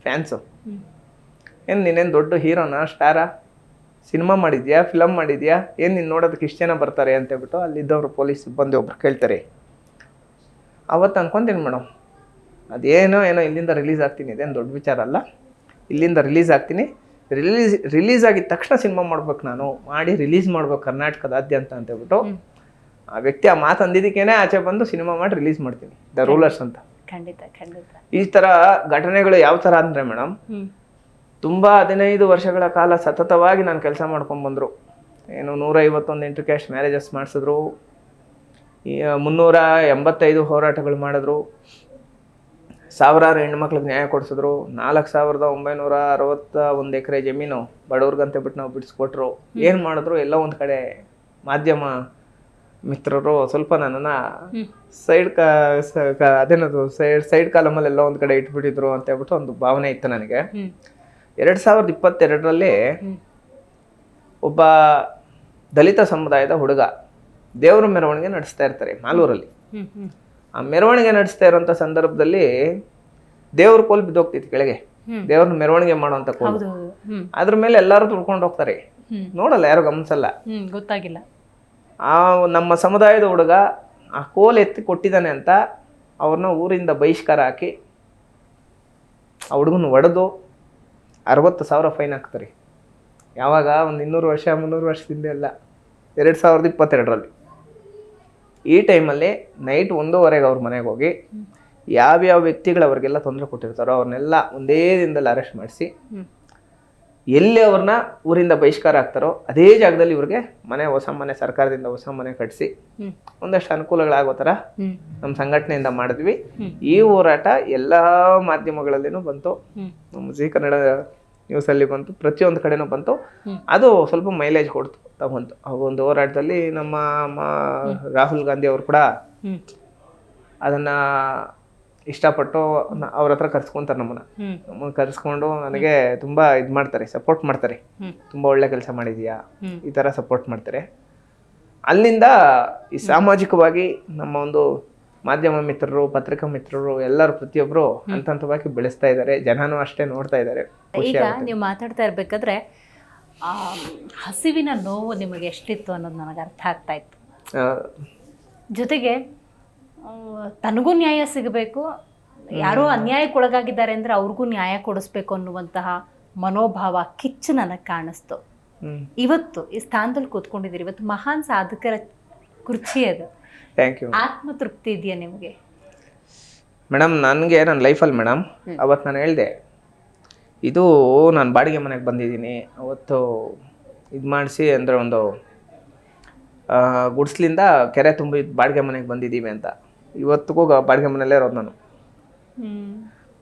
ಫ್ಯಾನ್ಸು. ಏನು ನೀನೇನು ದೊಡ್ಡ ಹೀರೋನಾ, ಸ್ಟಾರಾ, ಸಿನಿಮಾ ಮಾಡಿದ್ಯಾ, ಫಿಲಮ್ ಮಾಡಿದ್ಯಾ, ಏನು ನೀನು ನೋಡೋದಕ್ಕೆ ಇಷ್ಟು ಜನ ಬರ್ತಾರೆ ಅಂತೇಳ್ಬಿಟ್ಟು ಅಲ್ಲಿದ್ದವರು ಪೊಲೀಸ್ ಸಿಬ್ಬಂದಿ ಒಬ್ರು ಕೇಳ್ತಾರೆ. ಅವತ್ತು ಅನ್ಕೊತೀನಿ ಮೇಡಮ್, ಅದೇನೋ ಇಲ್ಲಿಂದ ರಿಲೀಸ್ ಆಗ್ತೀನಿ, ಇದೇನು ದೊಡ್ಡ ವಿಚಾರ ಅಲ್ಲ, ಇಲ್ಲಿಂದ ರಿಲೀಸ್ ಆಗ್ತೀನಿ, ರಿಲೀಸ್ ಆಗಿದ ತಕ್ಷಣ ಸಿನಿಮಾ ಮಾಡ್ಬೇಕು, ನಾನು ಮಾಡಿ ರಿಲೀಸ್ ಮಾಡ್ಬೇಕು ಕರ್ನಾಟಕದಾದ್ಯಂತ ಅಂತೇಳ್ಬಿಟ್ಟು ಆ ವ್ಯಕ್ತಿ ಆ ಮಾತು ಅಂದಿದ್ದಕ್ಕೇನೆ ಆಚೆ ಬಂದು ಸಿನಿಮಾ ಮಾಡಿ ರಿಲೀಸ್ ಮಾಡ್ತೀನಿ, ದ ರೂಲರ್ಸ್ ಅಂತ. ಖಂಡಿತ. ಈ ಥರ ಘಟನೆಗಳು ಯಾವ ಥರ ಅಂದರೆ ಮೇಡಮ್, ತುಂಬ 15 ವರ್ಷಗಳ ಕಾಲ ಸತತವಾಗಿ ನಾನು ಕೆಲಸ ಮಾಡ್ಕೊಂಡ್ಬಂದರು. ಏನು 151 ಇಂಟರ್ ಕ್ಯಾಸ್ಟ್ ಮ್ಯಾರೇಜಸ್ ಮಾಡಿಸಿದ್ರು, 385 ಹೋರಾಟಗಳು ಮಾಡಿದ್ರು, ಸಾವಿರಾರು ಹೆಣ್ಮಕ್ಳಿಗೆ ನ್ಯಾಯ ಕೊಡಿಸಿದ್ರು, 4961 ಎಕರೆ ಜಮೀನು ಬಡವ್ರಿಗಂತ ಬಿಟ್ಟು ನಾವು ಬಿಡಿಸ್ಕೊಟ್ರು. ಏನು ಮಾಡಿದ್ರು, ಎಲ್ಲ ಒಂದು ಕಡೆ ಮಾಧ್ಯಮ ಮಿತ್ರರು ಸ್ವಲ್ಪ ನನ್ನನ್ನು ಅದೇನದು ಸೈಡ್ ಕಾಲಮಲ್ಲಿ ಎಲ್ಲ ಒಂದು ಕಡೆ ಇಟ್ಬಿಟ್ಟಿದ್ರು ಅಂತ ಹೇಳ್ಬಿಟ್ಟು ಒಂದು ಭಾವನೆ ಇತ್ತು ನನಗೆ. 2022ರಲ್ಲಿ ಒಬ್ಬ ದಲಿತ ಸಮುದಾಯದ ಹುಡುಗ ದೇವ್ರ ಮೆರವಣಿಗೆ ನಡೆಸ್ತಾ ಇರ್ತಾರೆ ಮಾಲೂರಲ್ಲಿ. ಆ ಮೆರವಣಿಗೆ ನಡೆಸ್ತಾ ಇರೋಂಥ ಸಂದರ್ಭದಲ್ಲಿ ದೇವ್ರ ಕೋಲ್ ಬಿದ್ದೋಗ್ತಿತ್ತು ಕೆಳಗೆ, ದೇವ್ರನ್ನ ಮೆರವಣಿಗೆ ಮಾಡುವಂತ ಕೋಲ್. ಅದ್ರ ಮೇಲೆ ಎಲ್ಲರೂ ತುಳ್ಕೊಂಡು ಹೋಗ್ತಾರೆ, ನೋಡಲ್ಲ, ಯಾರು ಗಮನಿಸಲ್ಲ, ಗೊತ್ತಾಗಿಲ್ಲ. ಆ ನಮ್ಮ ಸಮುದಾಯದ ಹುಡುಗ ಆ ಕೋಲ್ ಎತ್ತಿ ಕೊಟ್ಟಿದ್ದಾನೆ ಅಂತ ಅವ್ರನ್ನ ಊರಿಂದ ಬಹಿಷ್ಕಾರ ಹಾಕಿ ಆ ಹುಡುಗನ ಹೊಡೆದು 60,000 ಫೈನ್ ಹಾಕ್ತಾರೆ. ಯಾವಾಗ ಒಂದು 200 ವರ್ಷ 300 ವರ್ಷದಿಂದ ಎಲ್ಲ 2022ರಲ್ಲಿ. ಈ ಟೈಮಲ್ಲಿ ನೈಟ್ 1:15 ಅವ್ರ ಮನೆಗೆ ಹೋಗಿ ಯಾವ್ಯಾವ ವ್ಯಕ್ತಿಗಳು ಅವ್ರಿಗೆಲ್ಲ ತೊಂದರೆ ಕೊಟ್ಟಿರ್ತಾರೋ ಅವ್ರನ್ನೆಲ್ಲ ಒಂದೇ ದಿನದಲ್ಲಿ ಅರೆಸ್ಟ್ ಮಾಡಿಸಿ ಎಲ್ಲಿ ಅವ್ರನ್ನ ಊರಿಂದ ಬಹಿಷ್ಕಾರ ಆಗ್ತಾರೋ ಅದೇ ಜಾಗದಲ್ಲಿ ಇವ್ರಿಗೆ ಹೊಸ ಮನೆ ಸರ್ಕಾರದಿಂದ ಹೊಸ ಮನೆ ಕಟ್ಟಿಸಿ ಒಂದಷ್ಟು ಅನುಕೂಲಗಳಾಗೋ ಥರ ನಮ್ಮ ಸಂಘಟನೆಯಿಂದ ಮಾಡಿದ್ವಿ. ಈ ಹೋರಾಟ ಎಲ್ಲ ಮಾಧ್ಯಮಗಳಲ್ಲಿನೂ ಬಂತು, ನಮ್ಮ ಜಿ ಕನ್ನಡ ನ್ಯೂಸಲ್ಲಿ ಬಂತು, ಪ್ರತಿಯೊಂದು ಕಡೆನೂ ಬಂತು. ಅದು ಸ್ವಲ್ಪ ಮೈಲೇಜ್ ತಗೊಂತು. ಆ ಒಂದು ಹೋರಾಟದಲ್ಲಿ ನಮ್ಮ ರಾಹುಲ್ ಗಾಂಧಿ ಅವರು ಕೂಡ ಅದನ್ನ ಇಷ್ಟಪಟ್ಟು ಅವ್ರ ಹತ್ರ ಕರ್ಸ್ಕೊಂತಾರೆ. ನಮ್ಮನ್ನ ಕರ್ಸ್ಕೊಂಡು ನನಗೆ ತುಂಬಾ ಇದು ಮಾಡ್ತಾರೆ, ಸಪೋರ್ಟ್ ಮಾಡ್ತಾರೆ. ತುಂಬಾ ಒಳ್ಳೆ ಕೆಲಸ ಮಾಡಿದೀಯಾ, ಈ ತರ ಸಪೋರ್ಟ್ ಮಾಡ್ತಾರೆ. ಅಲ್ಲಿಂದ ಈ ಸಾಮಾಜಿಕವಾಗಿ ನಮ್ಮ ಒಂದು ಮಾಧ್ಯಮ ಮಿತ್ರರು, ಪತ್ರಿಕಾ ಮಿತ್ರರು ಎಲ್ಲರೂ ಪ್ರತಿಯೊಬ್ರು ಹಂತವಾಗಿ ಬೆಳೆಸ್ತಾ ಇದ್ದಾರೆ. ಜನನೂ ಅಷ್ಟೇ ನೋಡ್ತಾ ಇದ್ದಾರೆ. ಈಗ ನೀವು ಮಾತಾಡ್ತಾ ಇರ್ಬೇಕಾದ್ರೆ ಹಸಿವಿನ ನೋವು ನಿಮಗೆ ಎಷ್ಟಿತ್ತು ಅನ್ನೋದು ನನಗೆ ಅರ್ಥ ಆಗ್ತಾ ಇತ್ತು. ಜೊತೆಗೆ ತನಗೂ ನ್ಯಾಯ ಸಿಗಬೇಕು, ಯಾರೋ ಅನ್ಯಾಯಕ್ಕೊಳಗಾಗಿದ್ದಾರೆ ಅಂದ್ರೆ ಅವ್ರಿಗೂ ನ್ಯಾಯ ಕೊಡಿಸ್ಬೇಕು ಅನ್ನುವಂತಹ ಮನೋಭಾವ, ಕಿಚ್ಚು ನನಗೆ ಕಾಣಿಸ್ತು. ಇವತ್ತು ಈ ಸ್ಥಾನದಲ್ಲಿ ಕೂತ್ಕೊಂಡಿದ್ದೀರಿ, ಇವತ್ತು ಮಹಾನ್ ಸಾಧಕರ ಕುರ್ಚಿ ಅದು. Thank you. ಆತ್ಮತೃಪ್ತಿ ಇದೆಯಾ ನಿಮಗೆ? ಮೇಡಮ್, ನನಗೆ ನನ್ನ ಲೈಫಲ್ಲಿ ಮೇಡಮ್ ಅವತ್ತು ನಾನು ಹೇಳಿದೆ, ಇದು ನಾನು ಬಾಡಿಗೆ ಮನೆಗೆ ಬಂದಿದ್ದೀನಿ. ಅವತ್ತು ಇದು ಮಾಡಿಸಿ ಅಂದರೆ ಒಂದು ಗುಡ್ಸ್ಲಿಂದ ಕೆರೆ ತುಂಬಿ ಬಾಡಿಗೆ ಮನೆಗೆ ಬಂದಿದ್ದೀವಿ ಅಂತ. ಇವತ್ತಿಗೂ ಬಾಡಿಗೆ ಮನೆಯಲ್ಲೇ ಇರೋದು ನಾನು.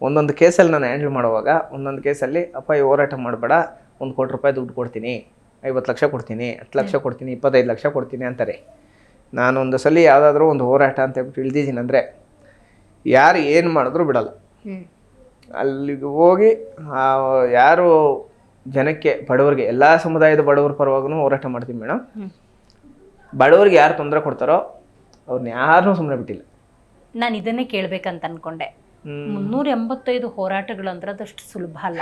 ಒಂದೊಂದು ಕೇಸಲ್ಲಿ ನಾನು ಹ್ಯಾಂಡಲ್ ಮಾಡುವಾಗ ಒಂದೊಂದು ಕೇಸಲ್ಲಿ ಅಪ್ಪ ಈ ಹೋರಾಟ ಮಾಡಬೇಡ, 1 ಕೋಟಿ ರೂಪಾಯಿ ದುಡ್ಡು ಕೊಡ್ತೀನಿ, 50 ಲಕ್ಷ ಕೊಡ್ತೀನಿ, 10 ಲಕ್ಷ ಕೊಡ್ತೀನಿ, 25 ಲಕ್ಷ ಕೊಡ್ತೀನಿ ಅಂತಾರೆ. ನಾನೊಂದು ಸಲ ಯಾವುದಾದ್ರೂ ಒಂದು ಹೋರಾಟ ಅಂತ ಹೇಳ್ಬಿಟ್ಟು ಇಳ್ದಿದ್ದೀನಿ ಅಂದರೆ ಯಾರು ಏನು ಮಾಡಿದ್ರು ಬಿಡಲ್ಲ. ಅಲ್ಲಿಗೆ ಹೋಗಿ ಯಾರು ಜನಕ್ಕೆ, ಬಡವರಿಗೆ, ಎಲ್ಲ ಸಮುದಾಯದ ಬಡವರ ಪರವಾಗೂ ಹೋರಾಟ ಮಾಡ್ತೀನಿ ಮೇಡಮ್. ಬಡವರಿಗೆ ಯಾರು ತೊಂದರೆ ಕೊಡ್ತಾರೋ ಅವ್ರನ್ನ ಯಾರನ್ನೂ ಸುಮ್ಮನೆ ಬಿಟ್ಟಿಲ್ಲ. ನಾನು ಇದನ್ನೇ ಕೇಳಬೇಕಂತ ಅನ್ಕೊಂಡೆ. 385 ಹೋರಾಟಗಳು ಅಂದ್ರೆ ಅದಷ್ಟು ಸುಲಭ ಅಲ್ಲ.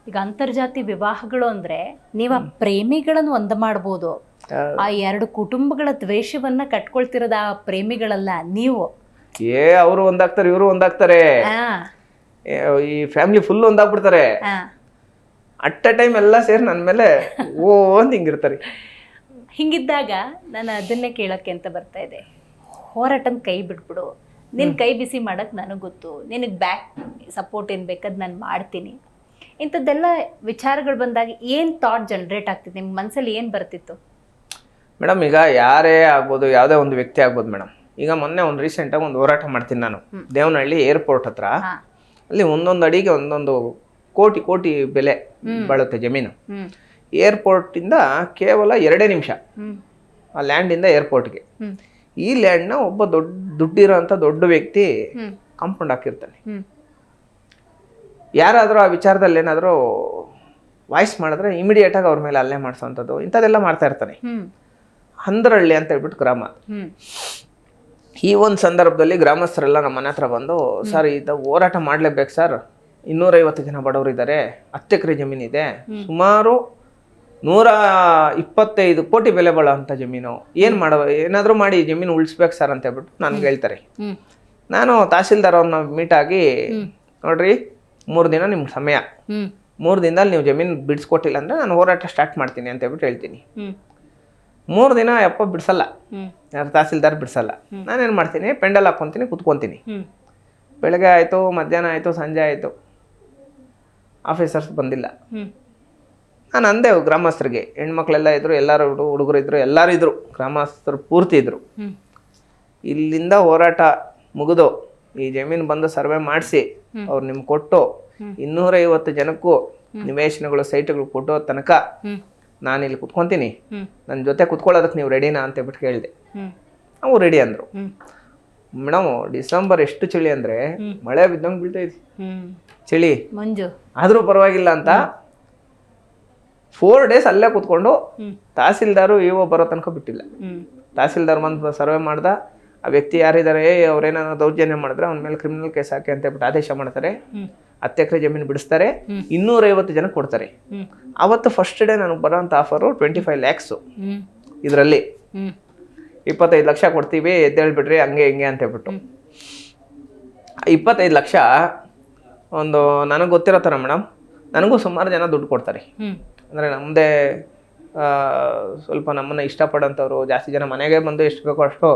ಈಗ ಅಂತರ್ಜಾತಿ ವಿವಾಹಗಳು ಅಂದ್ರೆ ನೀವು ಆ ಪ್ರೇಮಿಗಳನ್ನು ಒಂದ ಮಾಡ್ಬೋದು, ಆ 2 ಕುಟುಂಬಗಳ ದ್ವೇಷವನ್ನ ಕಟ್ಕೊಳ್ತಿರೋದ ಆ ಪ್ರೇಮಿಗಳಲ್ಲ ನೀವು. ಅವರು ಒಂದಾಗ್ತಾರೆ, ಇವರು ಒಂದಾಗ್ತಾರೆ, ಈ ಫ್ಯಾಮಿಲಿ ಫುಲ್ ಒಂದಾಗ್ಬಿಡ್ತಾರೆ. ಅಟ್ ಅ ಟೈಮ್ ಎಲ್ಲ ಸೇರಿ ನನ್ನ ಮೇಲೆ ಅಂತ ಹಿಂಗಿರ್ತಾರೆ. ಹಿಂಗಿದ್ದಾಗ ನಾನು ಅದನ್ನೇ ಕೇಳಕ್ಕೆ ಅಂತ ಬರ್ತಾ ಇದೆ. ಹೋರಾಟನ ಕೈ ಬಿಟ್ಬಿಡು, ನಿನ್ನ ಕೈ ಬಿಸಿ ಮಾಡಕ್ಕೆ ನನಗೆ ಗೊತ್ತು, ನಿನಗೆ ಬ್ಯಾಕ್ ಸಪೋರ್ಟ್ ಏನು ಬೇಕಾದ್ ನಾನು ಮಾಡ್ತೀನಿ. ಇಂಥದ್ದೆಲ್ಲ ವಿಚಾರಗಳು ಬಂದಾಗ ಏನು ಥಾಟ್ ಜನ್ರೇಟ್ ಆಗ್ತಿತ್ತು ನಿಮ್ಮ ಮನಸ್ಸಲ್ಲಿ? ಏನು ಬರ್ತಿತ್ತು ಮೇಡಮ್? ಈಗ ಯಾರೇ ಆಗ್ಬೋದು, ಯಾವುದೇ ಒಂದು ವ್ಯಕ್ತಿ ಆಗ್ಬೋದು ಮೇಡಮ್. ಈಗ ಮೊನ್ನೆ ಒಂದು ರೀಸೆಂಟಾಗಿ ಒಂದು ಹೋರಾಟ ಮಾಡ್ತೀನಿ ನಾನು, ದೇವನಹಳ್ಳಿ ಏರ್ಪೋರ್ಟ್ ಹತ್ರ. ಅಲ್ಲಿ ಒಂದೊಂದು ಅಡಿಗೆ ಒಂದೊಂದು ಕೋಟಿ ಬೆಲೆ ಬಾಳುತ್ತೆ ಜಮೀನು. ಏರ್ಪೋರ್ಟಿಂದ ಕೇವಲ 2 ನಿಮಿಷ ಆ ಲ್ಯಾಂಡಿಂದ ಏರ್ಪೋರ್ಟ್ಗೆ. ಈ ಲ್ಯಾಂಡ್ನ ಒಬ್ಬ ದುಡ್ಡಿರೋಂಥ ದೊಡ್ಡ ವ್ಯಕ್ತಿ ಕಾಂಪೌಂಡ್ ಹಾಕಿರ್ತಾನೆ. ಯಾರಾದರೂ ಆ ವಿಚಾರದಲ್ಲಿ ಏನಾದರೂ ವಾಯ್ಸ್ ಮಾಡಿದ್ರೆ ಇಮಿಡಿಯೇಟಾಗಿ ಅವ್ರ ಮೇಲೆ ಹಲ್ಲೆ ಮಾಡಿಸೋವಂಥದ್ದು ಇಂಥದ್ದೆಲ್ಲ ಮಾಡ್ತಾ ಇರ್ತಾನೆ. ಹಂದ್ರಹಳ್ಳಿ ಅಂತ ಹೇಳ್ಬಿಟ್ಟು ಗ್ರಾಮ. ಈ ಒಂದು ಸಂದರ್ಭದಲ್ಲಿ ಗ್ರಾಮಸ್ಥರೆಲ್ಲ ನಮ್ಮ ಮನೆ ಹತ್ರ ಬಂದು, ಸರ್ ಇದು ಹೋರಾಟ ಮಾಡಲೇಬೇಕು ಸರ್, 250 ಜನ ಬಡವರು ಇದ್ದಾರೆ, 10 ಎಕರೆ ಜಮೀನಿದೆ, ಸುಮಾರು 125 ಕೋಟಿ ಬೆಲೆ ಬಾಳೋಂಥ ಜಮೀನು, ಏನಾದರೂ ಮಾಡಿ ಜಮೀನು ಉಳಿಸ್ಬೇಕು ಸರ್ ಅಂತ ಹೇಳ್ಬಿಟ್ಟು ನನ್ಗೆ ಹೇಳ್ತಾರೆ. ನಾನು ತಹಸೀಲ್ದಾರ್ ಅವ್ರನ್ನ ಮೀಟ್ ಆಗಿ, ನೋಡ್ರಿ 3 ದಿನ ನಿಮ್ಗೆ ಸಮಯ, 3 ದಿನದಲ್ಲಿ ನೀವು ಜಮೀನು ಬಿಡಿಸ್ಕೊಟ್ಟಿಲ್ಲ ಅಂದರೆ ನಾನು ಹೋರಾಟ ಸ್ಟಾರ್ಟ್ ಮಾಡ್ತೀನಿ ಅಂತ ಹೇಳ್ಬಿಟ್ಟು ಹೇಳ್ತೀನಿ. 3 ದಿನ ಯಪ್ಪ ಬಿಡಿಸಲ್ಲ, ಯಾರು ತಹಸೀಲ್ದಾರ್ ಬಿಡಿಸಲ್ಲ. ನಾನೇನು ಮಾಡ್ತೀನಿ, ಪೆಂಡಲ್ ಹಾಕ್ಕೊತೀನಿ, ಕುತ್ಕೊತೀನಿ. ಬೆಳಗ್ಗೆ ಆಯಿತು, ಮಧ್ಯಾಹ್ನ ಆಯಿತು, ಸಂಜೆ ಆಯಿತು, ಆಫೀಸರ್ಸ್ ಬಂದಿಲ್ಲ. ನಾನು ಅಂದೆ ಗ್ರಾಮಸ್ಥರಿಗೆ, ಹೆಣ್ಮಕ್ಳೆಲ್ಲ ಇದ್ರು, ಎಲ್ಲರೂ ಹುಡುಗರು ಇದ್ರು, ಎಲ್ಲರೂ ಇದ್ರು, ಗ್ರಾಮಸ್ಥರು ಪೂರ್ತಿ ಇದ್ರು. ಇಲ್ಲಿಂದ ಹೋರಾಟ ಮುಗಿದು ಈ ಜಮೀನು ಬಂದು ಸರ್ವೆ ಮಾಡಿಸಿ ಅವ್ರು ನಿಮ್ಗೆ ಕೊಟ್ಟು 250 ಜನಕ್ಕೂ ನಿವೇಶನಗಳು, ಸೈಟ್ಗಳು ಕೊಟ್ಟೋ ತನಕ ನಾನು ಇಲ್ಲಿ ಕುತ್ಕೊತೀನಿ, ನನ್ನ ಜೊತೆ ಕುತ್ಕೊಳ್ಳೋದಕ್ಕೆ ನೀವು ರೆಡಿನಾ ಅಂತ ಹೇಳ್ಬಿಟ್ಟು ಕೇಳಿದೆ. ನಾವು ರೆಡಿ ಅಂದರು. ಹ್ಮ್ ಮೇಡಮ್ ಡಿಸೆಂಬರ್ ಎಷ್ಟು ಚಳಿ ಅಂದರೆ ಮಳೆ ಬಿದ್ದಂಗೆ ಬೀಳ್ತಾ ಇದ್ವಿ, ಹ್ಮ್ ಚಳಿ ಮಂಜು. ಆದರೂ ಪರವಾಗಿಲ್ಲ ಅಂತ 4 days ಅಲ್ಲೇ ಕೂತ್ಕೊಂಡು ತಹಸೀಲ್ದಾರು ಇಒ ಬರೋ ತನಕ ಬಿಟ್ಟಿಲ್ಲ. ತಹಸೀಲ್ದಾರ್ ಬಂದು ಸರ್ವೆ ಮಾಡ್ದ, ಆ ವ್ಯಕ್ತಿ ಯಾರಿದ್ದಾರೆ ಅವ್ರೇನಾದ್ರು ದೌರ್ಜನ್ಯ ಮಾಡಿದ್ರೆ ಅವ್ನ ಮೇಲೆ ಕ್ರಿಮಿನಲ್ ಕೇಸ್ ಹಾಕಿ ಅಂತ ಹೇಳ್ಬಿಟ್ಟು ಆದೇಶ ಮಾಡ್ತಾರೆ. 10 ಎಕರೆ ಜಮೀನು ಬಿಡಿಸ್ತಾರೆ, 250 ಜನಕ್ಕೆ ಕೊಡ್ತಾರೆ. ಅವತ್ತು ಫಸ್ಟ್ ಡೇ ನನಗೆ ಬರೋಂಥ ಆಫರು 25 lakhs. ಇದರಲ್ಲಿ 25 ಲಕ್ಷ ಕೊಡ್ತೀವಿ ಎದ್ದೇಳ್ಬಿಡ್ರಿ ಹಂಗೆ ಹಿಂಗೆ ಅಂತ ಹೇಳ್ಬಿಟ್ಟು 25 ಲಕ್ಷ ಒಂದು ನನಗೆ ಗೊತ್ತಿರೋ ಥರ ಮೇಡಮ್, ನನಗೂ ಸುಮಾರು ಜನ ದುಡ್ಡು ಕೊಡ್ತಾರೆ. ಅಂದರೆ ನಮ್ಮದೇ ಸ್ವಲ್ಪ ನಮ್ಮನ್ನು ಇಷ್ಟಪಡೋಂಥವ್ರು ಜಾಸ್ತಿ ಜನ ಮನೆಗೆ ಬಂದು ಎಷ್ಟು ಬೇಕೋ ಅಷ್ಟು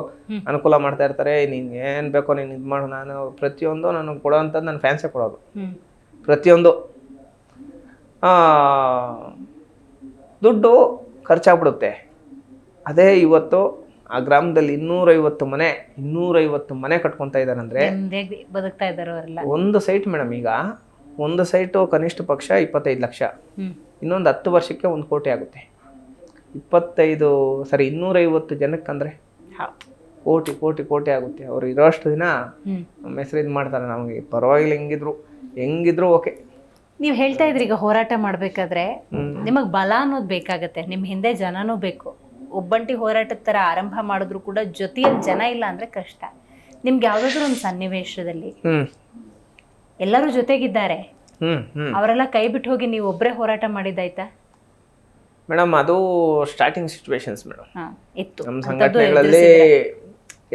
ಅನುಕೂಲ ಮಾಡ್ತಾ ಇರ್ತಾರೆ. ನೀನು ಏನು ಬೇಕೋ ನೀನು ಇದು ಮಾಡು, ನಾನು ಪ್ರತಿಯೊಂದು ನನಗೆ ಕೊಡೋವಂಥದ್ದು ನನ್ನ ಫ್ಯಾನ್ಸೇ ಕೊಡೋದು, ಪ್ರತಿಯೊಂದು. ದುಡ್ಡು ಖರ್ಚಾಗ್ಬಿಡುತ್ತೆ. ಅದೇ ಇವತ್ತು ಆ ಗ್ರಾಮದಲ್ಲಿ 250 ಮನೆ ಕಟ್ಕೊತಾ ಇದ್ದಾರೆ ಅಂದರೆ ಬದುಕ್ತಾ ಇದ್ದಾರೆ ಅವರೆಲ್ಲ. ಒಂದು ಸೈಟ್ ಮೇಡಮ್, ಈಗ ಒಂದು ಸೈಟು ಕನಿಷ್ಠ ಪಕ್ಷ 25 ಲಕ್ಷ, ಇನ್ನೊಂದು 10 ವರ್ಷಕ್ಕೆ 1 ಕೋಟಿ ಆಗುತ್ತೆ. 250 ಜನಕ್ಕಂದ್ರೆ ಕೋಟಿ ಕೋಟಿ ಕೋಟಿ ಆಗುತ್ತೆ. ಅವ್ರು ಇರೋಷ್ಟು ದಿನ ನಮ್ಮ ಹೆಸರು ಇದು ಮಾಡ್ತಾರೆ. ನಮಗೆ ಪರವಾಗಿಲ್ಲ, ಹೆಂಗಿದ್ರು ಓಕೆ. ನೀವು ಹೇಳ್ತಾ ಇದ್ರಿ ಈಗ ಹೋರಾಟ ಮಾಡ್ಬೇಕಾದ್ರೆ ನಿಮಗೆ ಬಲ ಅನ್ನೋದು ಬೇಕಾಗತ್ತೆ, ನಿಮ್ಮ ಹಿಂದೆ ಜನನೂ ಬೇಕು. ಒಬ್ಬಂಟಿ ಹೋರಾಟದ ಥರ ಆರಂಭ ಮಾಡಿದ್ರು ಕೂಡ ಜೊತೆಯಲ್ಲಿ ಜನ ಇಲ್ಲ ಅಂದ್ರೆ ಕಷ್ಟ. ನಿಮ್ಗೆ ಯಾವ್ದಾದ್ರು ಒಂದು ಸನ್ನಿವೇಶದಲ್ಲಿ ಎಲ್ಲರೂ ಜೊತೆಗಿದ್ದಾರೆ, ಅವರೆಲ್ಲ ಕೈ ಬಿಟ್ಟು ಹೋಗಿ ನೀವು ಒಬ್ಬರೇ ಹೋರಾಟ ಮಾಡಿದ್ದಾಯ್ತಾ? ಮೇಡಮ್ ಅದು ಸ್ಟಾರ್ಟಿಂಗ್ ಸಿಚುವೇಶನ್ಸ್ ಮೇಡಮ್. ಇತ್ತು ನಮ್ಮ ಸಂಘಟನೆಗಳಲ್ಲಿ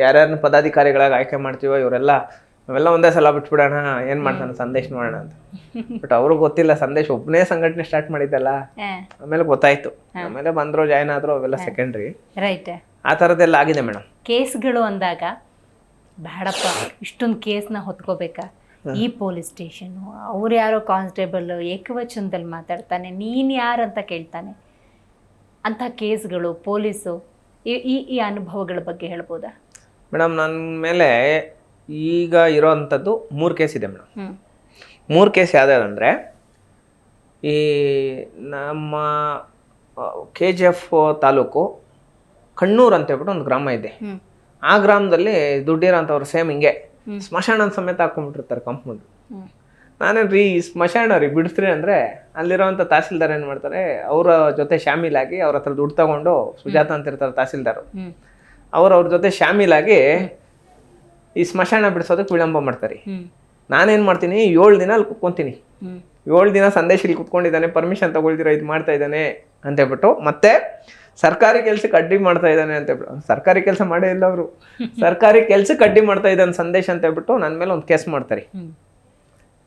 ಯಾರ್ಯಾರನ್ನ ಪದಾಧಿಕಾರಿಗಳಾಗಿ ಆಯ್ಕೆ ಮಾಡ್ತೀವೋ ನಾವೆಲ್ಲ ಒಂದೇ ಸಲ ಬಿಟ್ಬಿಡೋಣ, ಏನು ಮಾಡ್ತಾನೆ ಸಂದೇಶ್ ನೋಡೋಣ ಅಂತ. ಬಟ್ ಅವ್ರಿಗೆ ಗೊತ್ತಿಲ್ಲ ಸಂದೇಶ್ ಒಬ್ಬನೇ ಸಂಘಟನೆ ಸ್ಟಾರ್ಟ್ ಮಾಡಿದ್ದಲ್ಲ. ಆಮೇಲೆ ಗೊತ್ತಾಯ್ತು, ಆಮೇಲೆ ಬಂದ್ರು ಜಾಯ್ನ್ ಆದ್ರು, ಅವೆಲ್ಲ ಸೆಕೆಂಡ್ರಿ. ರೈಟ್. ಆ ಥರದ್ದೆಲ್ಲ ಆಗಿದೆ ಮೇಡಮ್. ಕೇಸ್ಗಳು ಅಂದಾಗ ಬೇಡಪ್ಪ ಇಷ್ಟೊಂದು ಕೇಸ್ನ ಹೊತ್ಕೋಬೇಕಾ, ಈ ಪೊಲೀಸ್ ಸ್ಟೇಷನು, ಅವ್ರು ಯಾರೋ ಕಾನ್ಸ್ಟೇಬಲ್ ಏಕವಚನದಲ್ಲಿ ಮಾತಾಡ್ತಾನೆ, ನೀನು ಯಾರಂತ ಕೇಳ್ತಾನೆ, ಅಂಥ ಕೇಸ್ಗಳು, ಪೊಲೀಸು, ಈ ಅನುಭವಗಳ ಬಗ್ಗೆ ಹೇಳ್ಬೋದಾ? ಮೇಡಮ್ ನನ್ನ ಮೇಲೆ ಈಗ ಇರೋವಂಥದ್ದು 3 ಕೇಸ್ ಇದೆ ಮೇಡಮ್. 3 ಕೇಸ್ ಯಾವುದಂದರೆ, ಈ ನಮ್ಮ KGF ತಾಲೂಕು ಕಣ್ಣೂರು ಅಂತ ಹೇಳ್ಬಿಟ್ಟು ಒಂದು ಗ್ರಾಮ ಇದೆ. ಆ ಗ್ರಾಮದಲ್ಲಿ ದುಡ್ಡಿರೋಂಥವ್ರು ಸೇಮ್ ಹಿಂಗೆ ಸ್ಮಶಾನ ಸಮೇತ ಹಾಕೊಂಡ್ಬಿಟ್ಟಿರ್ತಾರೆ ಕಂಪ್ನಿಗೆ. ನಾನೇನ್ರಿ ಸ್ಮಶಾನ ರೀ ಬಿಡಿಸ್ರಿ ಅಂದರೆ ಅಲ್ಲಿರೋವಂಥ ತಹಸೀಲ್ದಾರ್ ಏನು ಮಾಡ್ತಾರೆ, ಅವರ ಜೊತೆ ಶಾಮೀಲಾಗಿ ಅವ್ರ ಹತ್ರ ದುಡ್ಡು ತಗೊಂಡು, ಸುಜಾತ ಅಂತ ಇರ್ತಾರೆ ತಹಸೀಲ್ದಾರು, ಅವ್ರ ಜೊತೆ ಶಾಮೀಲಾಗಿ ಈ ಸ್ಮಶಾನ ಬಿಡಿಸೋದಕ್ಕೆ ವಿಳಂಬ ಮಾಡ್ತಾರೆ. ನಾನೇನು ಮಾಡ್ತೀನಿ, 7 ದಿನ ಅಲ್ಲಿ ಕುತ್ಕೊತೀನಿ. 7 ದಿನ ಸಂದೇಶ ಇಲ್ಲಿ ಕುತ್ಕೊಂಡಿದ್ದಾನೆ, ಪರ್ಮಿಷನ್ ತಗೊಳ್ದಿರ ಇದು ಮಾಡ್ತಾ ಇದ್ದಾನೆ ಅಂತ ಹೇಳ್ಬಿಟ್ಟು, ಮತ್ತೆ ಸರ್ಕಾರಿ ಕೆಲ್ಸಕ್ಕೆ ಅಡ್ಡಿ ಮಾಡ್ತಾ ಇದ್ದಾನೆ ಅಂತ ಹೇಳ್ಬಿಟ್ಟು, ಸರ್ಕಾರಿ ಕೆಲಸ ಮಾಡೇ ಇಲ್ಲ ಅವರು, ಸರ್ಕಾರಿ ಕೆಲ್ಸಕ್ಕೆ ಅಡ್ಡಿ ಮಾಡ್ತಾ ಇದ್ದಾನೆ ಸಂದೇಶ ಅಂತ ಹೇಳ್ಬಿಟ್ಟು ನನ್ನ ಮೇಲೆ ಒಂದು ಕೇಸ್ ಮಾಡ್ತಾರೆ.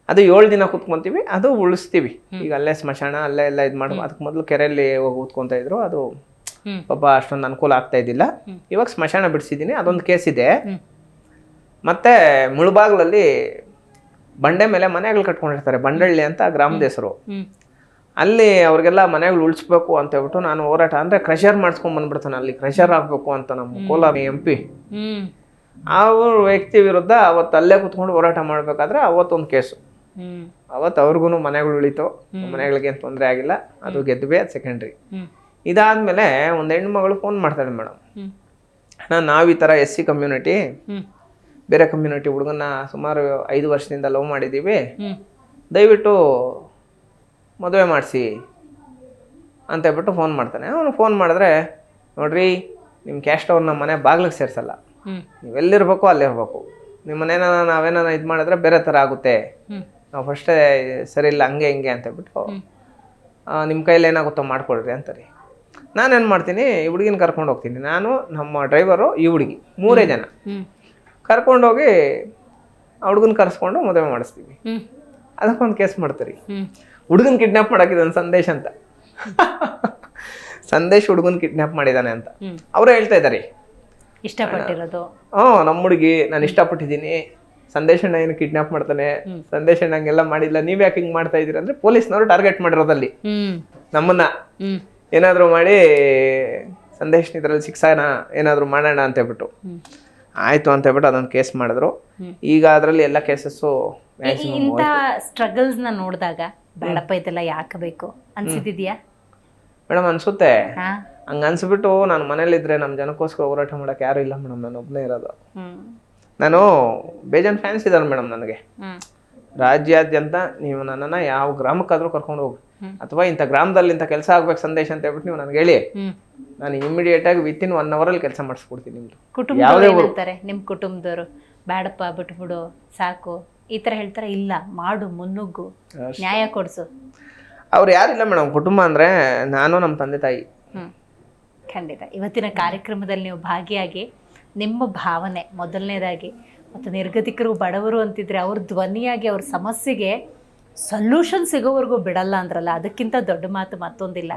ಅದು 7 ದಿನ ಕುತ್ಕೊಂತೀವಿ, ಅದು ಉಳಿಸ್ತೀವಿ. ಈಗ ಅಲ್ಲೇ ಸ್ಮಶಾನ ಅಲ್ಲೇ ಎಲ್ಲ ಇದು ಮಾಡಿ, ಅದಕ್ಕೆ ಮೊದಲು ಕೆರೆಯಲ್ಲಿ ಹೋಗಿ ಕೂತ್ಕೊತಾ ಇದ್ರು, ಅದು ಪಾಪ ಅಷ್ಟೊಂದು ಅನುಕೂಲ ಆಗ್ತಾ ಇದ್ದಿಲ್ಲ. ಇವಾಗ ಸ್ಮಶಾನ ಬಿಡಿಸಿದ್ದೀನಿ, ಅದೊಂದು ಕೇಸ್ ಇದೆ. ಮತ್ತೆ ಮುಳುಬಾಗ್ಲಲ್ಲಿ ಬಂಡೆ ಮೇಲೆ ಮನೆಗಳು ಕಟ್ಕೊಂಡಿರ್ತಾರೆ, ಬಂಡಳ್ಳಿ ಅಂತ ಗ್ರಾಮದ ಹೆಸರು. ಅಲ್ಲಿ ಅವ್ರಿಗೆಲ್ಲ ಮನೆಗಳು ಉಳಿಸ್ಬೇಕು ಅಂತ ಹೇಳ್ಬಿಟ್ಟು ನಾನು ಹೋರಾಟ, ಅಂದರೆ ಕ್ರಷರ್ ಮಾಡಿಸ್ಕೊಂಡ್ ಬಂದ್ಬಿಡ್ತಾನೆ, ಅಲ್ಲಿ ಕ್ರಷರ್ ಆಗಬೇಕು ಅಂತ ನಮ್ಮ ಕೋಲಾರ MP ಅವ್ರ ವ್ಯಕ್ತಿ ವಿರುದ್ಧ ಅವತ್ತು ಅಲ್ಲೇ ಕುತ್ಕೊಂಡು ಹೋರಾಟ ಮಾಡಬೇಕಾದ್ರೆ ಅವತ್ತೊಂದು ಕೇಸು. ಅವತ್ತು ಅವ್ರಿಗೂ ಮನೆಗಳು ಉಳಿತು, ಮನೆಗಳಿಗೇನು ತೊಂದರೆ ಆಗಿಲ್ಲ, ಅದು ಗೆದ್ವಿ, ಅದು ಸೆಕೆಂಡ್ರಿ. ಇದಾದ್ಮೇಲೆ ಒಂದು ಹೆಣ್ಮಗಳು ಫೋನ್ ಮಾಡ್ತಾಳೆ, ಮೇಡಮ್ ನಾವು ಈ ಥರ SC ಕಮ್ಯುನಿಟಿ ಬೇರೆ ಕಮ್ಯುನಿಟಿ ಹುಡುಗನ್ನ ಸುಮಾರು 5 ವರ್ಷದಿಂದ ಲವ್ ಮಾಡಿದ್ದೀವಿ, ದಯವಿಟ್ಟು ಮದುವೆ ಮಾಡಿಸಿ ಅಂತ ಹೇಳ್ಬಿಟ್ಟು ಫೋನ್ ಮಾಡ್ತಾನೆ. ಅವನು ಫೋನ್ ಮಾಡಿದ್ರೆ, ನೋಡ್ರಿ ನಿಮ್ಮ ಕ್ಯಾಸ್ಟ್ ಅವ್ರು ನಮ್ಮ ಮನೆ ಬಾಗ್ಲಿಗೆ ಸೇರಿಸಲ್ಲ, ನೀವೆಲ್ಲಿರ್ಬೇಕು ಅಲ್ಲಿರ್ಬೇಕು, ನಿಮ್ಮನೇನ ನಾವೇನ ಇದು ಮಾಡಿದ್ರೆ ಬೇರೆ ಥರ ಆಗುತ್ತೆ, ನಾವು ಫಸ್ಟೇ ಸರಿ ಇಲ್ಲ ಹಂಗೆ ಹಿಂಗೆ ಅಂತ ಹೇಳ್ಬಿಟ್ಟು ನಿಮ್ಮ ಕೈಲಿ ಏನಾಗುತ್ತೋ ಮಾಡ್ಕೊಳ್ರಿ ಅಂತಾರೆ. ನಾನೇನು ಮಾಡ್ತೀನಿ, ಈ ಹುಡುಗಿನ ಕರ್ಕೊಂಡು ಹೋಗ್ತೀನಿ, ನಾನು ನಮ್ಮ ಡ್ರೈವರು ಈ ಹುಡುಗಿ 3 ಜನ ಕರ್ಕೊಂಡೋಗಿ ಆ ಹುಡುಗನ ಕರೆಸ್ಕೊಂಡು ಮದುವೆ ಮಾಡಿಸ್ತೀವಿ. ಅದಕ್ಕೊಂದು ಕೇಸ್ ಮಾಡ್ತಾರೆ, ಹುಡುಗನ ಕಿಡ್ನಾಪ್ ಮಾಡಾಕಿದ್ದಾನೆ ಸಂದೇಶ್ ಅಂತ. ಸಂದೇಶ್ ಹುಡುಗನ ಕಿಡ್ನಾಪ್ ಮಾಡಿದ್ದಾನೆ ಅಂತ ಅವರೇ ಹೇಳ್ತಾ ಇದ್ದಾರೆ. ಇಷ್ಟಪಟ್ಟಿರೋದು ನಮ್ಮ ಹುಡುಗಿ ನಾನು ಇಷ್ಟಪಟ್ಟಿದ್ದೀನಿ, ಸಂದೇಶಣ್ಣ ಏನು ಕಿಡ್ನಾಪ್ ಮಾಡ್ತಾನೆ, ಸಂದೇಶಣ್ಣ ಹಂಗೆಲ್ಲ ಮಾಡಿಲ್ಲ, ನೀವ್ ಯಾಕೆ ಹಿಂಗ್ ಮಾಡ್ತಾ ಇದೀರ ಅಂದ್ರೆ ಪೊಲೀಸ್ನವರು ಟಾರ್ಗೆಟ್ ಮಾಡಿರೋದಲ್ಲಿ ನಮ್ಮನ್ನ ಏನಾದ್ರು ಮಾಡಿ ಸಂದೇಶ್ ಇದ್ರಲ್ಲಿ ಶಿಕ್ಷಣ ಏನಾದ್ರು ಮಾಡೋಣ ಅಂತ ಹೇಳ್ಬಿಟ್ಟು ಆಯ್ತು ಅಂತ ಹೇಳ್ಬಿಟ್ಟು ಅದೊಂದು ಕೇಸ್ ಮಾಡಿದ್ರು. ಈಗ ಅದರಲ್ಲಿ ಎಲ್ಲ ಕೇಸಸ್ಸು ಇಂಥ ಸ್ಟ್ರಗಲ್ಸ್ ನ ನೋಡಿದಾಗ ಬೇಡಪ್ಪ ಇದೆಲ್ಲ ಯಾಕೆ ಬೇಕು ಅನ್ಸಿದ್ಯಾ? ಮೇಡಮ್ ಅನ್ಸುತ್ತೆ. ಹಂಗೆ ಅನ್ಸ್ಬಿಟ್ಟು ನಾನು ಮನೇಲಿದ್ದರೆ ನಮ್ಮ ಜನಕ್ಕೋಸ್ಕರ ಹೋರಾಟ ಮಾಡೋಕ್ಕೆ ಯಾರೂ ಇಲ್ಲ ಮೇಡಮ್, ನಾನು ಒಬ್ಬನೇ ಇರೋದು. ನಾನು ಬೇಜಾನ್ ಫ್ಯಾನ್ಸ್ ಇದ್ದಾರೆ ಮೇಡಮ್ ನನಗೆ. ರಾಜ್ಯಾದ್ಯಂತ ನೀವು ನನ್ನನ್ನು ಯಾವ ಗ್ರಾಮಕ್ಕಾದರೂ ಕರ್ಕೊಂಡು ಹೋಗಿ, ಅಥವಾ ಇಂಥ ಗ್ರಾಮದಲ್ಲಿ ಇಂಥ ಕೆಲಸ ಆಗ್ಬೇಕು ಸಂದೇಶ ಅಂತ ಹೇಳ್ಬಿಟ್ಟು ನೀವು ನನಗೆ ಹೇಳಿ, ನಾನು ಇಮಿಡಿಯೇಟಾಗಿ ವಿತಿನ್ 1 hour ಕೆಲಸ ಮಾಡಿಸ್ಕೊಡ್ತೀನಿ. ನಿಮ್ಮದು ಕುಟುಂಬದವ್ರು ಹೇಳ್ತಾರೆ, ನಿಮ್ಮ ಕುಟುಂಬದವರು ಬೇಡಪ್ಪ ಬಿಟ್ಬಿಡು ಸಾಕು ಈ ಥರ ಹೇಳ್ತಾರೆ, ಇಲ್ಲ ಮಾಡು ಮುನ್ನುಗ್ಗು ನ್ಯಾಯ ಕೊಡಿಸು. ಅವ್ರು ಯಾರಿಲ್ಲ ಮೇಡಮ್, ಕುಟುಂಬ ಅಂದರೆ ನಾನು ನಮ್ಮ ತಂದೆ ತಾಯಿ. ಖಂಡಿತ ಇವತ್ತಿನ ಕಾರ್ಯಕ್ರಮದಲ್ಲಿ ನೀವು ಭಾಗಿಯಾಗಿ ನಿಮ್ಮ ಭಾವನೆ ಮೊದಲನೇದಾಗಿ, ಮತ್ತು ನಿರ್ಗತಿಕರು ಬಡವರು ಅಂತಿದ್ರೆ ಅವ್ರ ಧ್ವನಿಯಾಗಿ ಅವ್ರ ಸಮಸ್ಯೆಗೆ ಸೊಲ್ಯೂಷನ್ ಸಿಗೋವರೆಗೂ ಬಿಡಲ್ಲ ಅಂದ್ರಲ್ಲ, ಅದಕ್ಕಿಂತ ದೊಡ್ಡ ಮಾತು ಮತ್ತೊಂದಿಲ್ಲ.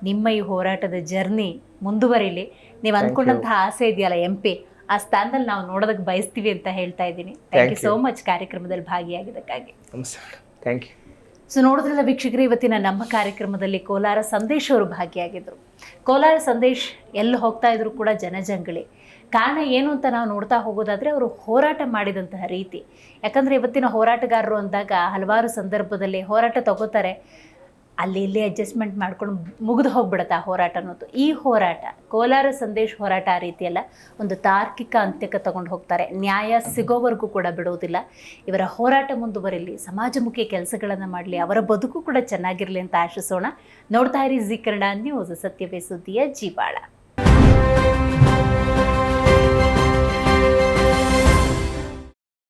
ನಿಮ್ಮ ಈ ಹೋರಾಟದ ಜರ್ನಿ ಮುಂದುವರಿಲಿ. ನೀವು ಅಂದ್ಕೊಂಡಂತಹ ಆಸೆ ಇದೆಯಲ್ಲ MP, ಆ ಸ್ಥಾನದಲ್ಲಿ ನಾವು ನೋಡೋದಕ್ಕೆ ಬಯಸ್ತೀವಿ ಅಂತ ಹೇಳ್ತಾ ಇದ್ದೀನಿ. ಥ್ಯಾಂಕ್ ಯು ಸೋ ಮಚ್ ಕಾರ್ಯಕ್ರಮದಲ್ಲಿ ಭಾಗಿಯಾಗಿದ್ದಕ್ಕಾಗಿ. Thank you. ಸೊ ನೋಡಿದ್ರಲ್ಲ ವೀಕ್ಷಕರೇ, ಇವತ್ತಿನ ನಮ್ಮ ಕಾರ್ಯಕ್ರಮದಲ್ಲಿ ಕೋಲಾರ ಸಂದೇಶ್ ಅವರು ಭಾಗಿಯಾಗಿದ್ದರು. ಕೋಲಾರ ಸಂದೇಶ್ ಎಲ್ಲಿ ಹೋಗ್ತಾ ಇದ್ರು ಕೂಡ ಜನಜಂಗಳಿ. ಕಾರಣ ಏನು ಅಂತ ನಾವು ನೋಡ್ತಾ ಹೋಗೋದಾದರೆ ಅವರು ಹೋರಾಟ ಮಾಡಿದಂತಹ ರೀತಿ. ಯಾಕಂದರೆ ಇವತ್ತಿನ ಹೋರಾಟಗಾರರು ಅಂದಾಗ ಹಲವಾರು ಸಂದರ್ಭದಲ್ಲಿ ಹೋರಾಟ ತಗೋತಾರೆ, ಅಲ್ಲಿ ಇಲ್ಲಿ ಅಡ್ಜಸ್ಟ್ಮೆಂಟ್ ಮಾಡ್ಕೊಂಡು ಮುಗಿದು ಹೋಗ್ಬಿಡುತ್ತೆ ಆ ಹೋರಾಟ ಅನ್ನೋದು. ಈ ಹೋರಾಟ ಕೋಲಾರ ಸಂದೇಶ್ ಹೋರಾಟ ಆ ರೀತಿಯಲ್ಲ, ಒಂದು ತಾರ್ಕಿಕ ಅಂತ್ಯಕ್ಕೆ ತಗೊಂಡು ಹೋಗ್ತಾರೆ. ನ್ಯಾಯ ಸಿಗೋವರೆಗೂ ಕೂಡ ಬಿಡೋದಿಲ್ಲ. ಇವರ ಹೋರಾಟ ಮುಂದುವರಿಲಿ, ಸಮಾಜಮುಖಿ ಕೆಲಸಗಳನ್ನು ಮಾಡಲಿ, ಅವರ ಬದುಕು ಕೂಡ ಚೆನ್ನಾಗಿರಲಿ ಅಂತ ಆಶಿಸೋಣ. ನೋಡ್ತಾ ಇರಿ ಜಿ ಕನ್ನಡ ನ್ಯೂಸ್, ಸತ್ಯವೇ ಸುದ್ದಿಯ ಜೀವಾಳ.